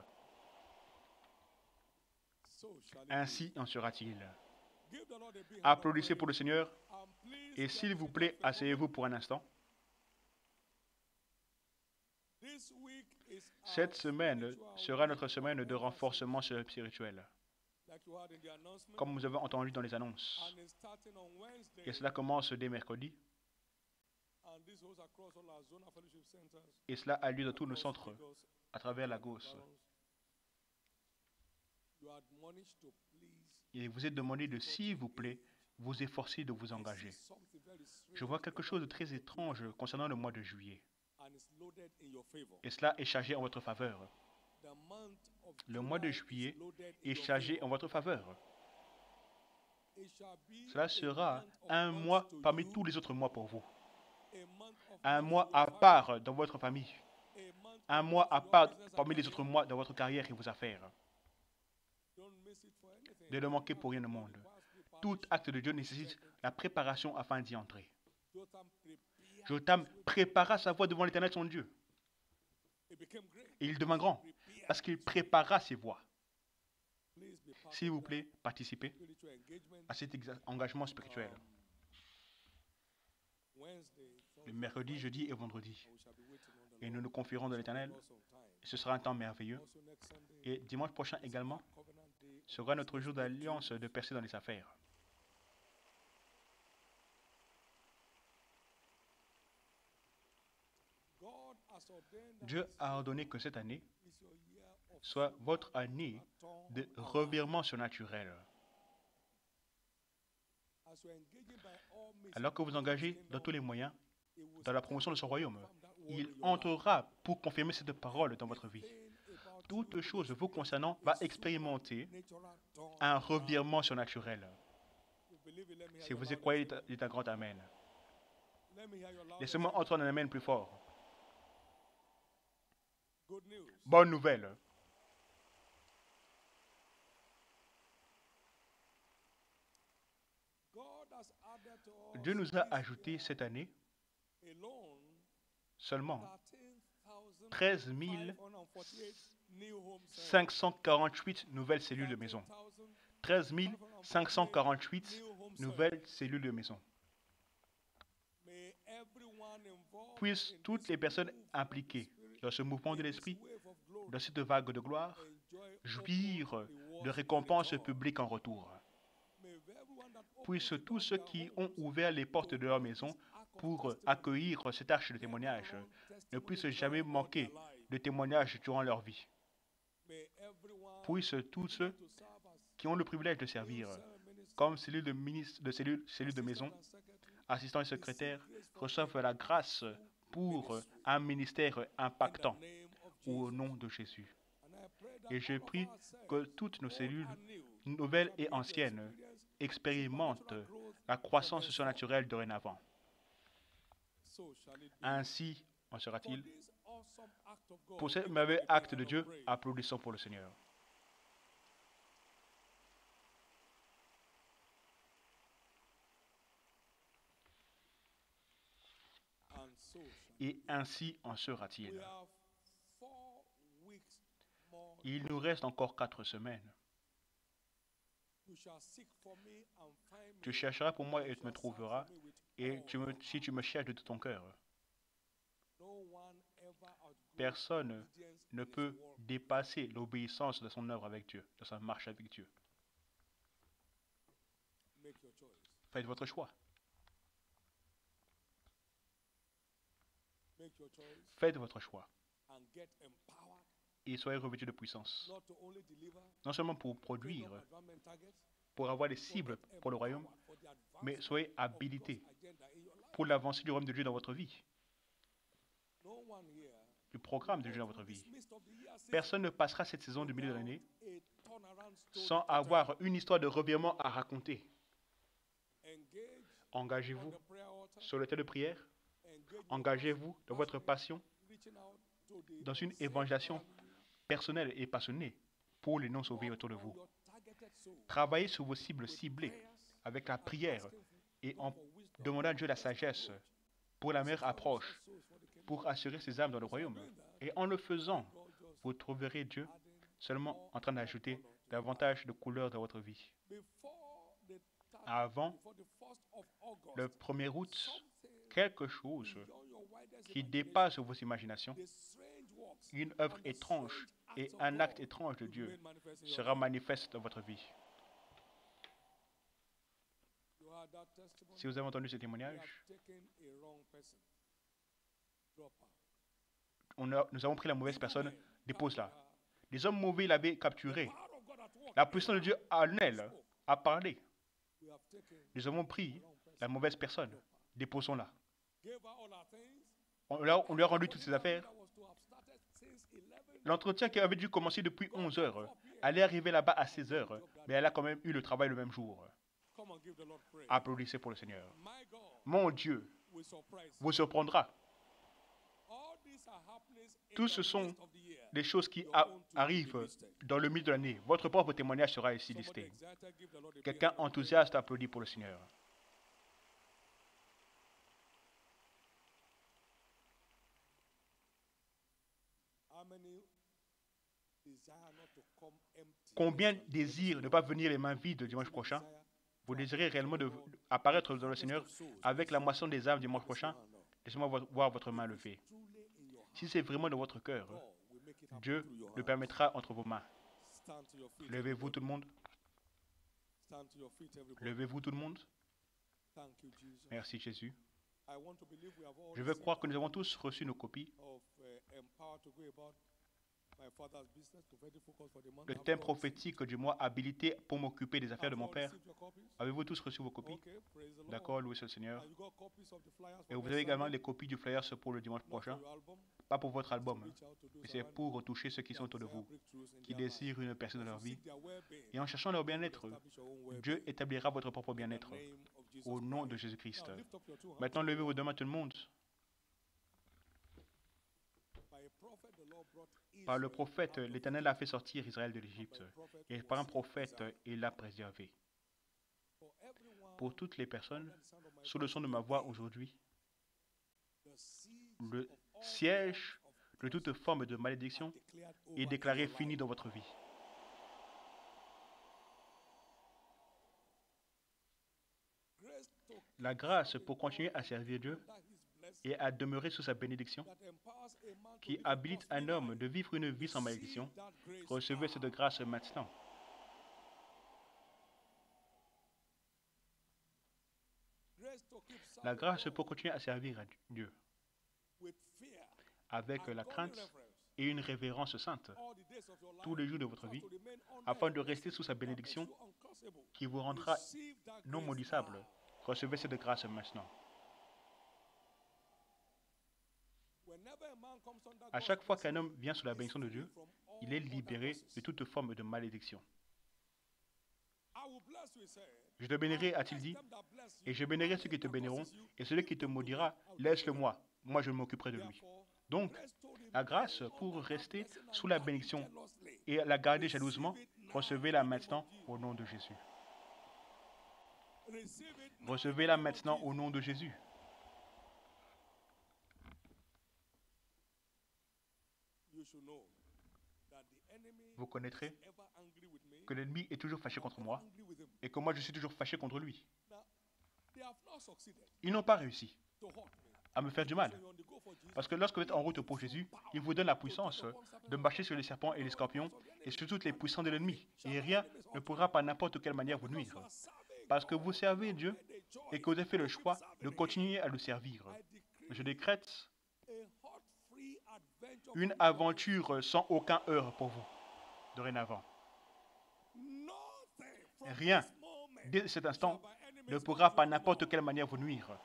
D: Ainsi en sera-t-il. Applaudissez pour le Seigneur et s'il vous plaît, asseyez-vous pour un instant. Cette semaine sera notre semaine de renforcement spirituel, comme vous avez entendu dans les annonces. Et cela commence dès mercredi. Et cela a lieu dans tous nos centres à travers la Gausse. Et vous êtes demandé de, s'il vous plaît, vous efforcer de vous engager. Je vois quelque chose de très étrange concernant le mois de juillet. Et cela est chargé en votre faveur. Le mois de juillet est chargé en votre faveur. Cela sera un mois parmi tous les autres mois pour vous. Un mois à part dans votre famille. Un mois à part parmi les autres mois dans votre carrière et vos affaires. Ne le manquez pour rien au monde. Tout acte de Dieu nécessite la préparation afin d'y entrer. Jotham prépara sa voie devant l'Éternel son Dieu. Et il devint grand parce qu'il prépara ses voies. S'il vous plaît, participez à cet engagement spirituel. Le mercredi, jeudi et vendredi. Et nous nous confierons de l'Éternel. Ce sera un temps merveilleux. Et dimanche prochain également sera notre jour d'alliance de percer dans les affaires. Dieu a ordonné que cette année soit votre année de revirement surnaturel. Alors que vous engagez dans tous les moyens, dans la promotion de son royaume, il entrera pour confirmer cette parole dans votre vie. Toute chose vous concernant va expérimenter un revirement surnaturel. Si vous y croyez, dites un grand Amen. Laissez-moi entendre un Amen plus fort. Bonne nouvelle. Dieu nous a ajouté cette année seulement 13 548 nouvelles cellules de maison. 13 548 nouvelles cellules de maison. Puissent toutes les personnes impliquées dans ce mouvement de l'esprit, dans cette vague de gloire, jouir de récompenses publiques en retour. Puissent tous ceux qui ont ouvert les portes de leur maison pour accueillir cette arche de témoignage ne puissent jamais manquer de témoignages durant leur vie. Puissent tous ceux qui ont le privilège de servir comme cellules de maison, assistants et secrétaires, reçoivent la grâce pour un ministère impactant au nom de Jésus. Et je prie que toutes nos cellules, nouvelles et anciennes, expérimentent la croissance surnaturelle dorénavant. Ainsi en sera-t-il. Pour ce merveilleux acte de Dieu, applaudissons pour le Seigneur. Et ainsi en sera-t-il. Il nous reste encore 4 semaines. Tu chercheras pour moi et tu me trouveras, et si tu me cherches de tout ton cœur. Personne ne peut dépasser l'obéissance de son œuvre avec Dieu, de sa marche avec Dieu. Faites votre choix. Faites votre choix. Et soyez revêtus de puissance. Non seulement pour produire, pour avoir des cibles pour le royaume, mais soyez habilités pour l'avancée du royaume de Dieu dans votre vie. Le programme de Dieu dans votre vie. Personne ne passera cette saison du milieu de l'année sans avoir une histoire de revirement à raconter. Engagez-vous sur le thème de prière. Engagez-vous dans votre passion, dans une évangélisation personnelle et passionnée pour les non-sauvés autour de vous. Travaillez sur vos cibles ciblées avec la prière et en demandant à Dieu la sagesse pour la meilleure approche, pour assurer ses âmes dans le royaume. Et en le faisant, vous trouverez Dieu seulement en train d'ajouter davantage de couleurs dans votre vie. Avant le 1er août, quelque chose qui dépasse vos imaginations, une œuvre étrange et un acte étrange de Dieu sera manifeste dans votre vie. Si vous avez entendu ce témoignage, nous avons pris la mauvaise personne, dépose-la. Les hommes mauvais l'avaient capturé. La puissance de Dieu en elle a parlé. Nous avons pris la mauvaise personne, déposons-la. On lui a rendu toutes ses affaires. L'entretien qui avait dû commencer depuis 11 heures allait arriver là-bas à 16 heures, mais elle a quand même eu le travail le même jour. Applaudissez pour le Seigneur. Mon Dieu vous surprendra. Tout ce sont des choses qui arrivent dans le milieu de l'année. Votre propre témoignage sera ici listé. Quelqu'un enthousiaste applaudit pour le Seigneur. Combien désirent ne pas venir les mains vides dimanche prochain? Vous désirez réellement apparaître dans le Seigneur avec la moisson des âmes dimanche prochain? Laissez-moi voir votre main levée. Si c'est vraiment dans votre cœur, Dieu le permettra entre vos mains. Levez-vous tout le monde. Levez-vous tout le monde. Merci Jésus. Je veux croire que nous avons tous reçu nos copies. Le thème prophétique du mois habilité pour m'occuper des affaires de mon Père. Avez-vous tous reçu vos copies? D'accord, loué soit le Seigneur. Et vous avez également les copies du flyer pour le dimanche prochain. Pas pour votre album, mais c'est pour toucher ceux qui sont autour de vous, qui désirent une personne dans leur vie. Et en cherchant leur bien-être, Dieu établira votre propre bien-être au nom de Jésus-Christ. Maintenant, levez vos deux mains tout le monde. Par le prophète, l'Éternel a fait sortir Israël de l'Égypte. Et par un prophète, il l'a préservé. Pour toutes les personnes, sous le son de ma voix aujourd'hui, le siège de toute forme de malédiction est déclaré fini dans votre vie. La grâce pour continuer à servir Dieu et à demeurer sous sa bénédiction, qui habilite un homme de vivre une vie sans malédiction, recevez cette grâce maintenant. La grâce pour continuer à servir à Dieu avec la crainte et une révérence sainte tous les jours de votre vie, afin de rester sous sa bénédiction qui vous rendra non maudissable. Recevez cette grâce maintenant. À chaque fois qu'un homme vient sous la bénédiction de Dieu, il est libéré de toute forme de malédiction. Je te bénirai, a-t-il dit, et je bénirai ceux qui te béniront, et celui qui te maudira, laisse-le moi, moi je m'occuperai de lui. Donc, la grâce pour rester sous la bénédiction et la garder jalousement, recevez-la maintenant au nom de Jésus. Recevez-la maintenant au nom de Jésus. Vous connaîtrez que l'ennemi est toujours fâché contre moi et que moi je suis toujours fâché contre lui. Ils n'ont pas réussi à me faire du mal. Parce que lorsque vous êtes en route pour Jésus, il vous donne la puissance de marcher sur les serpents et les scorpions et sur toutes les puissances de l'ennemi. Et rien ne pourra par n'importe quelle manière vous nuire. Parce que vous servez Dieu et que vous avez fait le choix de continuer à le servir. Je décrète une aventure sans aucun heurt pour vous, dorénavant. Rien, dès cet instant, ne pourra par n'importe quelle manière vous nuire.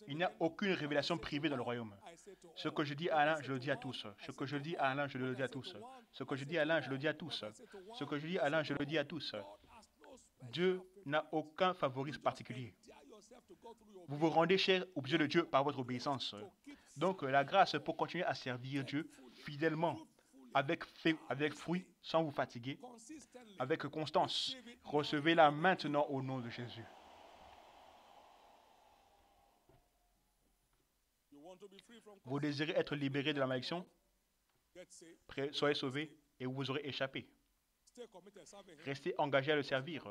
D: Il n'y a aucune révélation privée dans le royaume. Ce que je dis à l'un, je le dis à tous. Ce que je dis à l'un, je le dis à tous. Ce que je dis à l'un, je le dis à tous. Ce que je dis à l'un, je le dis à tous. Dieu n'a aucun favorisme particulier. Vous vous rendez cher au Dieu de Dieu par votre obéissance. Donc la grâce pour continuer à servir Dieu fidèlement, avec fruit, sans vous fatiguer, avec constance. Recevez-la maintenant au nom de Jésus. Vous désirez être libéré de la malédiction? Soyez sauvés et vous aurez échappé. Restez engagés à le servir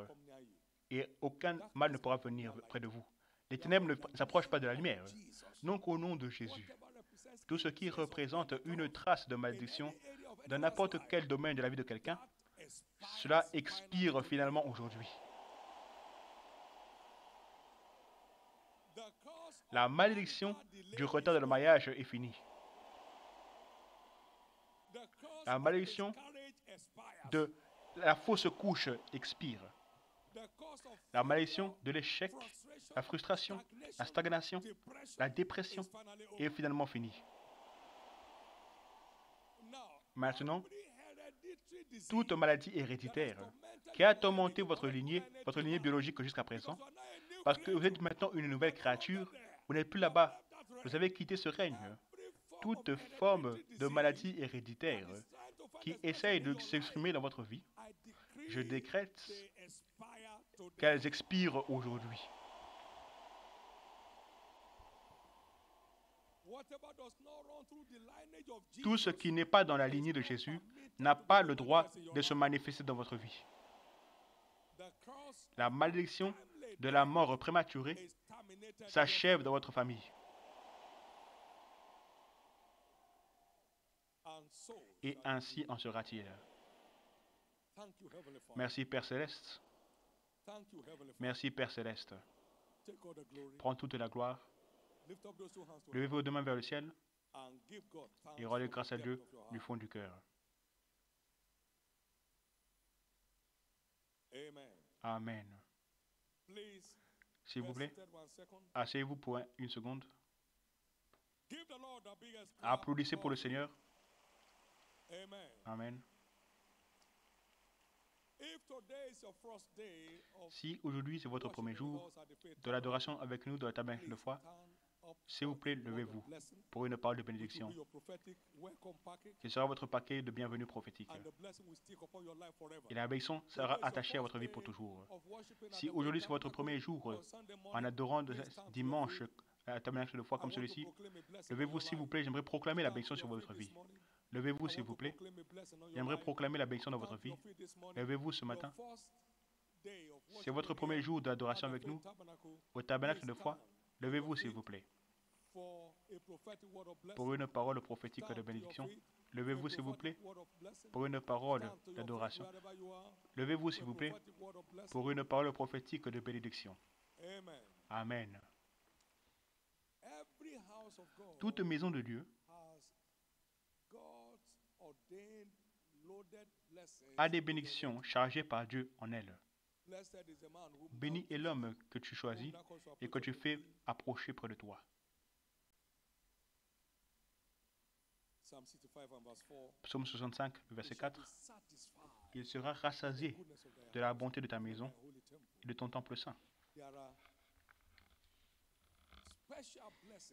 D: et aucun mal ne pourra venir près de vous. Les ténèbres ne s'approchent pas de la lumière. Donc au nom de Jésus, tout ce qui représente une trace de malédiction dans n'importe quel domaine de la vie de quelqu'un, cela expire finalement aujourd'hui. La malédiction du retard de le mariage est finie. La malédiction de la fausse couche expire. La malédiction de l'échec, la frustration, la stagnation, la dépression est finalement finie. Maintenant, toute maladie héréditaire qui a tourmenté votre lignée biologique jusqu'à présent, parce que vous êtes maintenant une nouvelle créature, vous n'êtes plus là-bas, vous avez quitté ce règne. Toute forme de maladie héréditaire qui essaye de s'exprimer dans votre vie, je décrète qu'elles expirent aujourd'hui. Tout ce qui n'est pas dans la lignée de Jésus n'a pas le droit de se manifester dans votre vie. La malédiction de la mort prématurée s'achève dans votre famille. Et ainsi en sera-t-il. Merci Père Céleste. Merci Père Céleste. Prends toute la gloire. Levez vos deux mains vers le ciel et rendez grâce à Dieu du fond du cœur. Amen. S'il vous plaît, asseyez-vous pour une seconde. Applaudissez pour le Seigneur. Amen. Si aujourd'hui c'est votre premier jour de l'adoration avec nous dans le tabernacle de foi, s'il vous plaît, levez-vous pour une parole de bénédiction. Ce sera votre paquet de bienvenue prophétique. Et la bénédiction sera attachée à votre vie pour toujours. Si aujourd'hui c'est votre premier jour en adorant dimanche à la tabernacle de foi comme celui-ci, levez-vous s'il vous plaît, j'aimerais proclamer la bénédiction sur votre vie. Levez-vous s'il vous plaît, j'aimerais proclamer la bénédiction dans votre vie. Levez-vous ce matin. C'est votre premier jour d'adoration avec nous au tabernacle de foi. Levez-vous s'il vous plaît. Pour une parole prophétique de bénédiction. Levez-vous s'il vous plaît. Pour une parole d'adoration. Levez-vous s'il vous plaît. Pour une parole prophétique de bénédiction. Amen. Toute maison de Dieu a des bénédictions chargées par Dieu en elle. Béni est l'homme que tu choisis et que tu fais approcher près de toi. Psaume 65, verset 4. Il sera rassasié de la bonté de ta maison et de ton temple saint.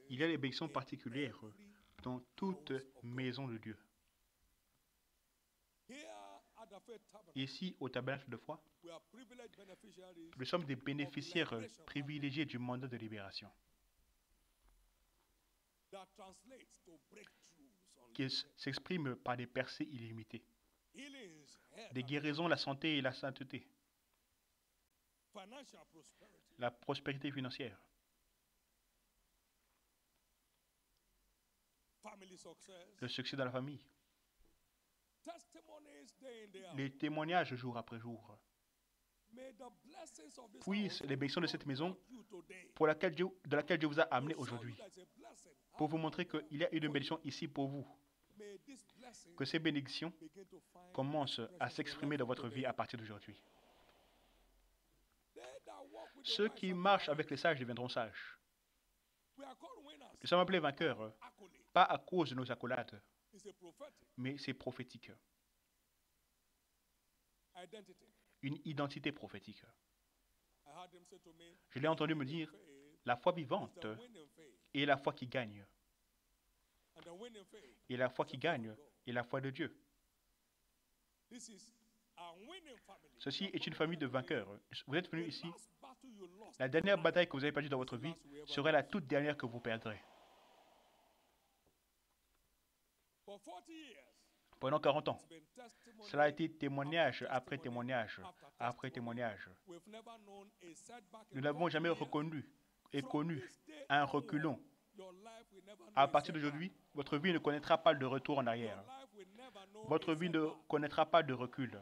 D: Il y a des bénédictions particulières dans toute maison de Dieu. Ici, au tabernacle de foi, nous sommes des bénéficiaires privilégiés du mandat de libération qui s'exprime par des percées illimitées, des guérisons, la santé et la sainteté, la prospérité financière, le succès dans la famille, les témoignages jour après jour. Puissent les bénédictions de cette maison de laquelle Dieu vous a amené aujourd'hui, pour vous montrer qu'il y a une bénédiction ici pour vous. Que ces bénédictions commencent à s'exprimer dans votre vie à partir d'aujourd'hui. Ceux qui marchent avec les sages deviendront sages. Nous sommes appelés vainqueurs, pas à cause de nos accolades, mais c'est prophétique. Une identité prophétique. Je l'ai entendu me dire, la foi vivante est la foi qui gagne. Et la foi qui gagne est la foi de Dieu. Ceci est une famille de vainqueurs. Vous êtes venus ici. La dernière bataille que vous avez perdue dans votre vie serait la toute dernière que vous perdrez. Pendant 40 ans, cela a été témoignage après témoignage après témoignage. Nous n'avons jamais reconnu et connu un reculon. À partir d'aujourd'hui, votre vie ne connaîtra pas de retour en arrière. Votre vie ne connaîtra pas de recul.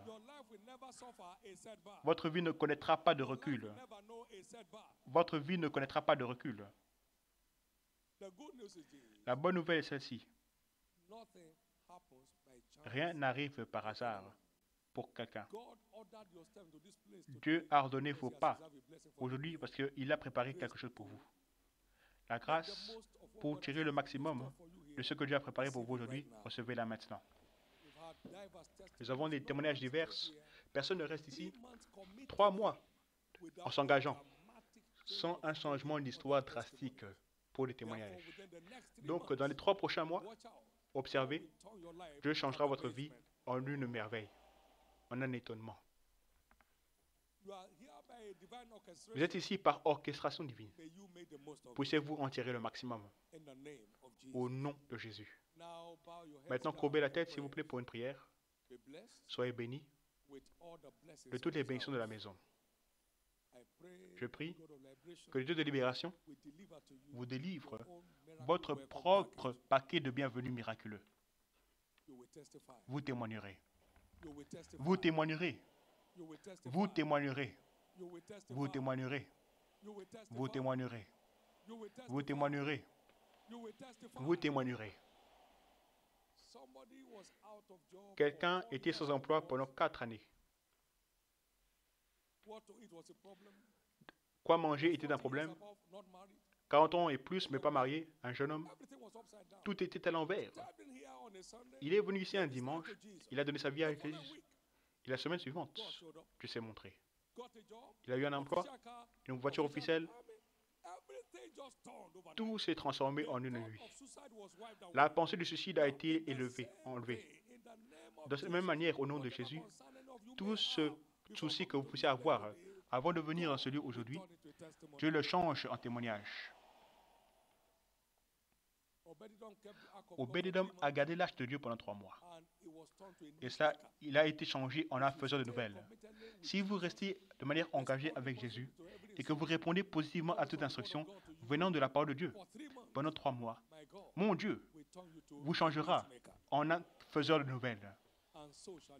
D: Votre vie ne connaîtra pas de recul. Votre vie ne connaîtra pas de recul. La bonne nouvelle est celle-ci. Rien n'arrive par hasard pour quelqu'un. Dieu a ordonné vos pas aujourd'hui parce qu'il a préparé quelque chose pour vous. La grâce pour tirer le maximum de ce que Dieu a préparé pour vous aujourd'hui, recevez-la maintenant. Nous avons des témoignages divers. Personne ne reste ici 3 mois en s'engageant sans un changement d'histoire drastique pour les témoignages. Donc, dans les 3 prochains mois, observez, Dieu changera votre vie en une merveille, en un étonnement. Vous êtes ici par orchestration divine. Puissiez-vous en tirer le maximum au nom de Jésus. Maintenant, courbez la tête, s'il vous plaît, pour une prière. Soyez bénis de toutes les bénédictions de la maison. Je prie que le Dieu de libération vous délivre votre propre paquet de bienvenue miraculeux. Vous témoignerez. Vous témoignerez. Vous témoignerez. Vous témoignerez. Vous témoignerez. Vous témoignerez. Vous témoignerez. Quelqu'un était sans emploi pendant 4 années. Quoi manger était un problème. 40 ans et plus, mais pas marié, un jeune homme. Tout était à l'envers. Il est venu ici un dimanche. Il a donné sa vie à Jésus. Et la semaine suivante, Dieu s'est montré. Il a eu un emploi, une voiture officielle. Tout s'est transformé en une nuit. La pensée du suicide a été enlevée. De cette même manière, au nom de Jésus, tout ce souci que vous puissiez avoir avant de venir dans ce lieu aujourd'hui, Dieu le change en témoignage. Obed-Edom a gardé l'arche de Dieu pendant 3 mois. Et cela, il a été changé en un faiseur de nouvelles. Si vous restez de manière engagée avec Jésus et que vous répondez positivement à toute instruction venant de la parole de Dieu pendant 3 mois, mon Dieu vous changera en un faiseur de nouvelles.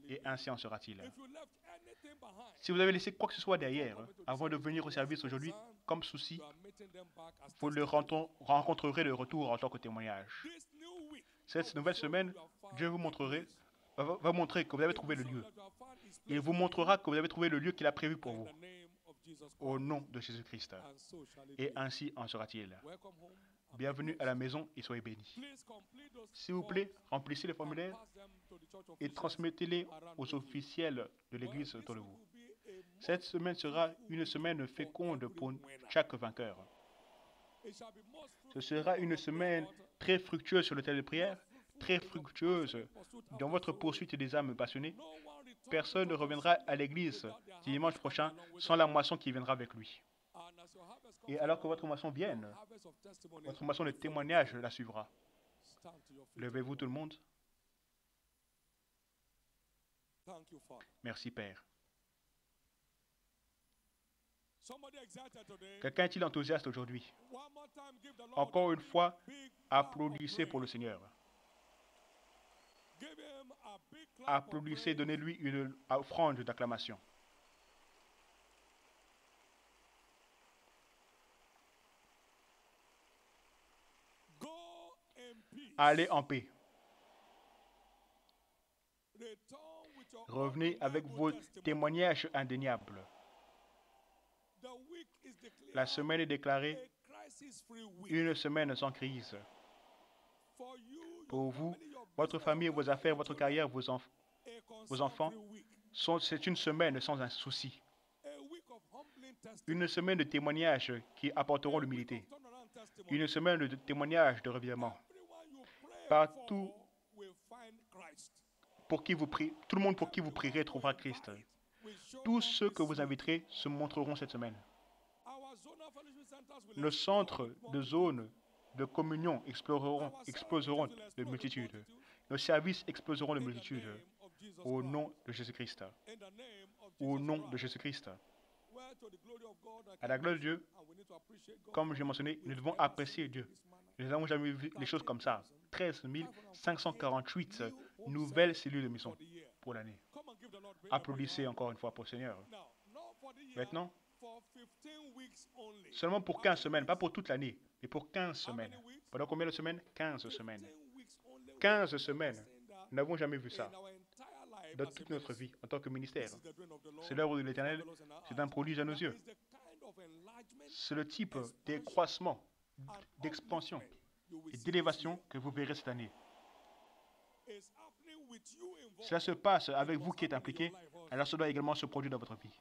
D: Et ainsi en sera-t-il. Si vous avez laissé quoi que ce soit derrière, avant de venir au service aujourd'hui, comme souci, vous le rencontrerez de retour en tant que témoignage. Cette nouvelle semaine, Dieu va montrer que vous avez trouvé le lieu. Il vous montrera que vous avez trouvé le lieu qu'il a prévu pour vous. Au nom de Jésus-Christ. Et ainsi en sera-t-il. Bienvenue à la maison et soyez bénis. S'il vous plaît, remplissez les formulaires et transmettez-les aux officiels de l'Église autour de vous. Cette semaine sera une semaine féconde pour chaque vainqueur. Ce sera une semaine très fructueuse sur le terrain de prière, très fructueuse dans votre poursuite des âmes passionnées. Personne ne reviendra à l'église dimanche prochain sans la moisson qui viendra avec lui. Et alors que votre moisson vienne, votre moisson de témoignage la suivra. Levez-vous tout le monde. Merci Père. Quelqu'un est-il enthousiaste aujourd'hui? Encore une fois, applaudissez pour le Seigneur. Applaudissez, donnez-lui une offrande d'acclamation. Allez en paix. Revenez avec vos témoignages indéniables. La semaine est déclarée une semaine sans crise. Pour vous, votre famille, vos affaires, votre carrière, vos enfants, c'est une semaine sans un souci. Une semaine de témoignages qui apporteront l'humilité. Une semaine de témoignages de revirement. Partout, tout le monde pour qui vous prierez trouvera Christ. Tous ceux que vous inviterez se montreront cette semaine. Nos centres de zone de communion exploseront de multitudes. Nos services exploseront de multitudes. Au nom de Jésus-Christ. Au nom de Jésus-Christ. À la gloire de Dieu, comme j'ai mentionné, nous devons apprécier Dieu. Nous n'avons jamais vu les choses comme ça. 13 548 nouvelles cellules de mission pour l'année. Applaudissez encore une fois pour le Seigneur. Maintenant, seulement pour 15 semaines, pas pour toute l'année, mais pour 15 semaines. Pendant combien de semaines? 15 semaines. 15 semaines. Nous n'avons jamais vu ça. dans toute notre vie en tant que ministère. C'est l'œuvre de l'Éternel, c'est un prodige à nos yeux. C'est le type d'accroissement, d'expansion et d'élévation que vous verrez cette année. Cela se passe avec vous qui êtes impliqué, alors cela doit également se produire dans votre vie.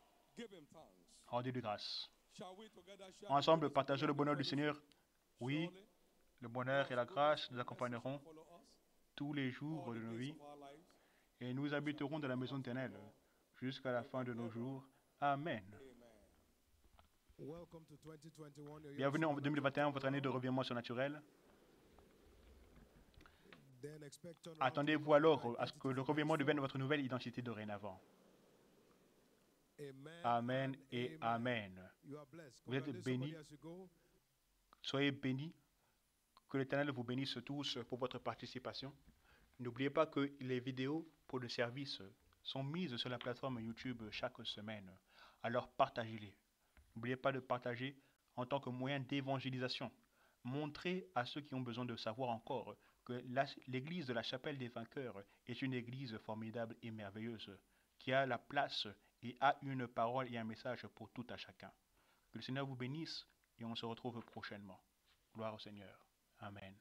D: Rendez-lui grâce. Ensemble, partagez le bonheur du Seigneur. Oui, le bonheur et la grâce nous accompagneront tous les jours de nos vies et nous habiterons dans la maison éternelle jusqu'à la fin de nos jours. Amen. Bienvenue en 2021, votre année de revirement surnaturel. Attendez-vous alors à ce que le revirement devienne votre nouvelle identité dorénavant. Amen et Amen. Vous êtes bénis. Soyez bénis. Que l'Éternel vous bénisse tous pour votre participation. N'oubliez pas que les vidéos pour le service sont mises sur la plateforme YouTube chaque semaine. Alors partagez-les. N'oubliez pas de partager en tant que moyen d'évangélisation. Montrez à ceux qui ont besoin de savoir encore que l'église de la Chapelle des Vainqueurs est une église formidable et merveilleuse qui a la place et a une parole et un message pour tout à chacun. Que le Seigneur vous bénisse et on se retrouve prochainement. Gloire au Seigneur. Amen.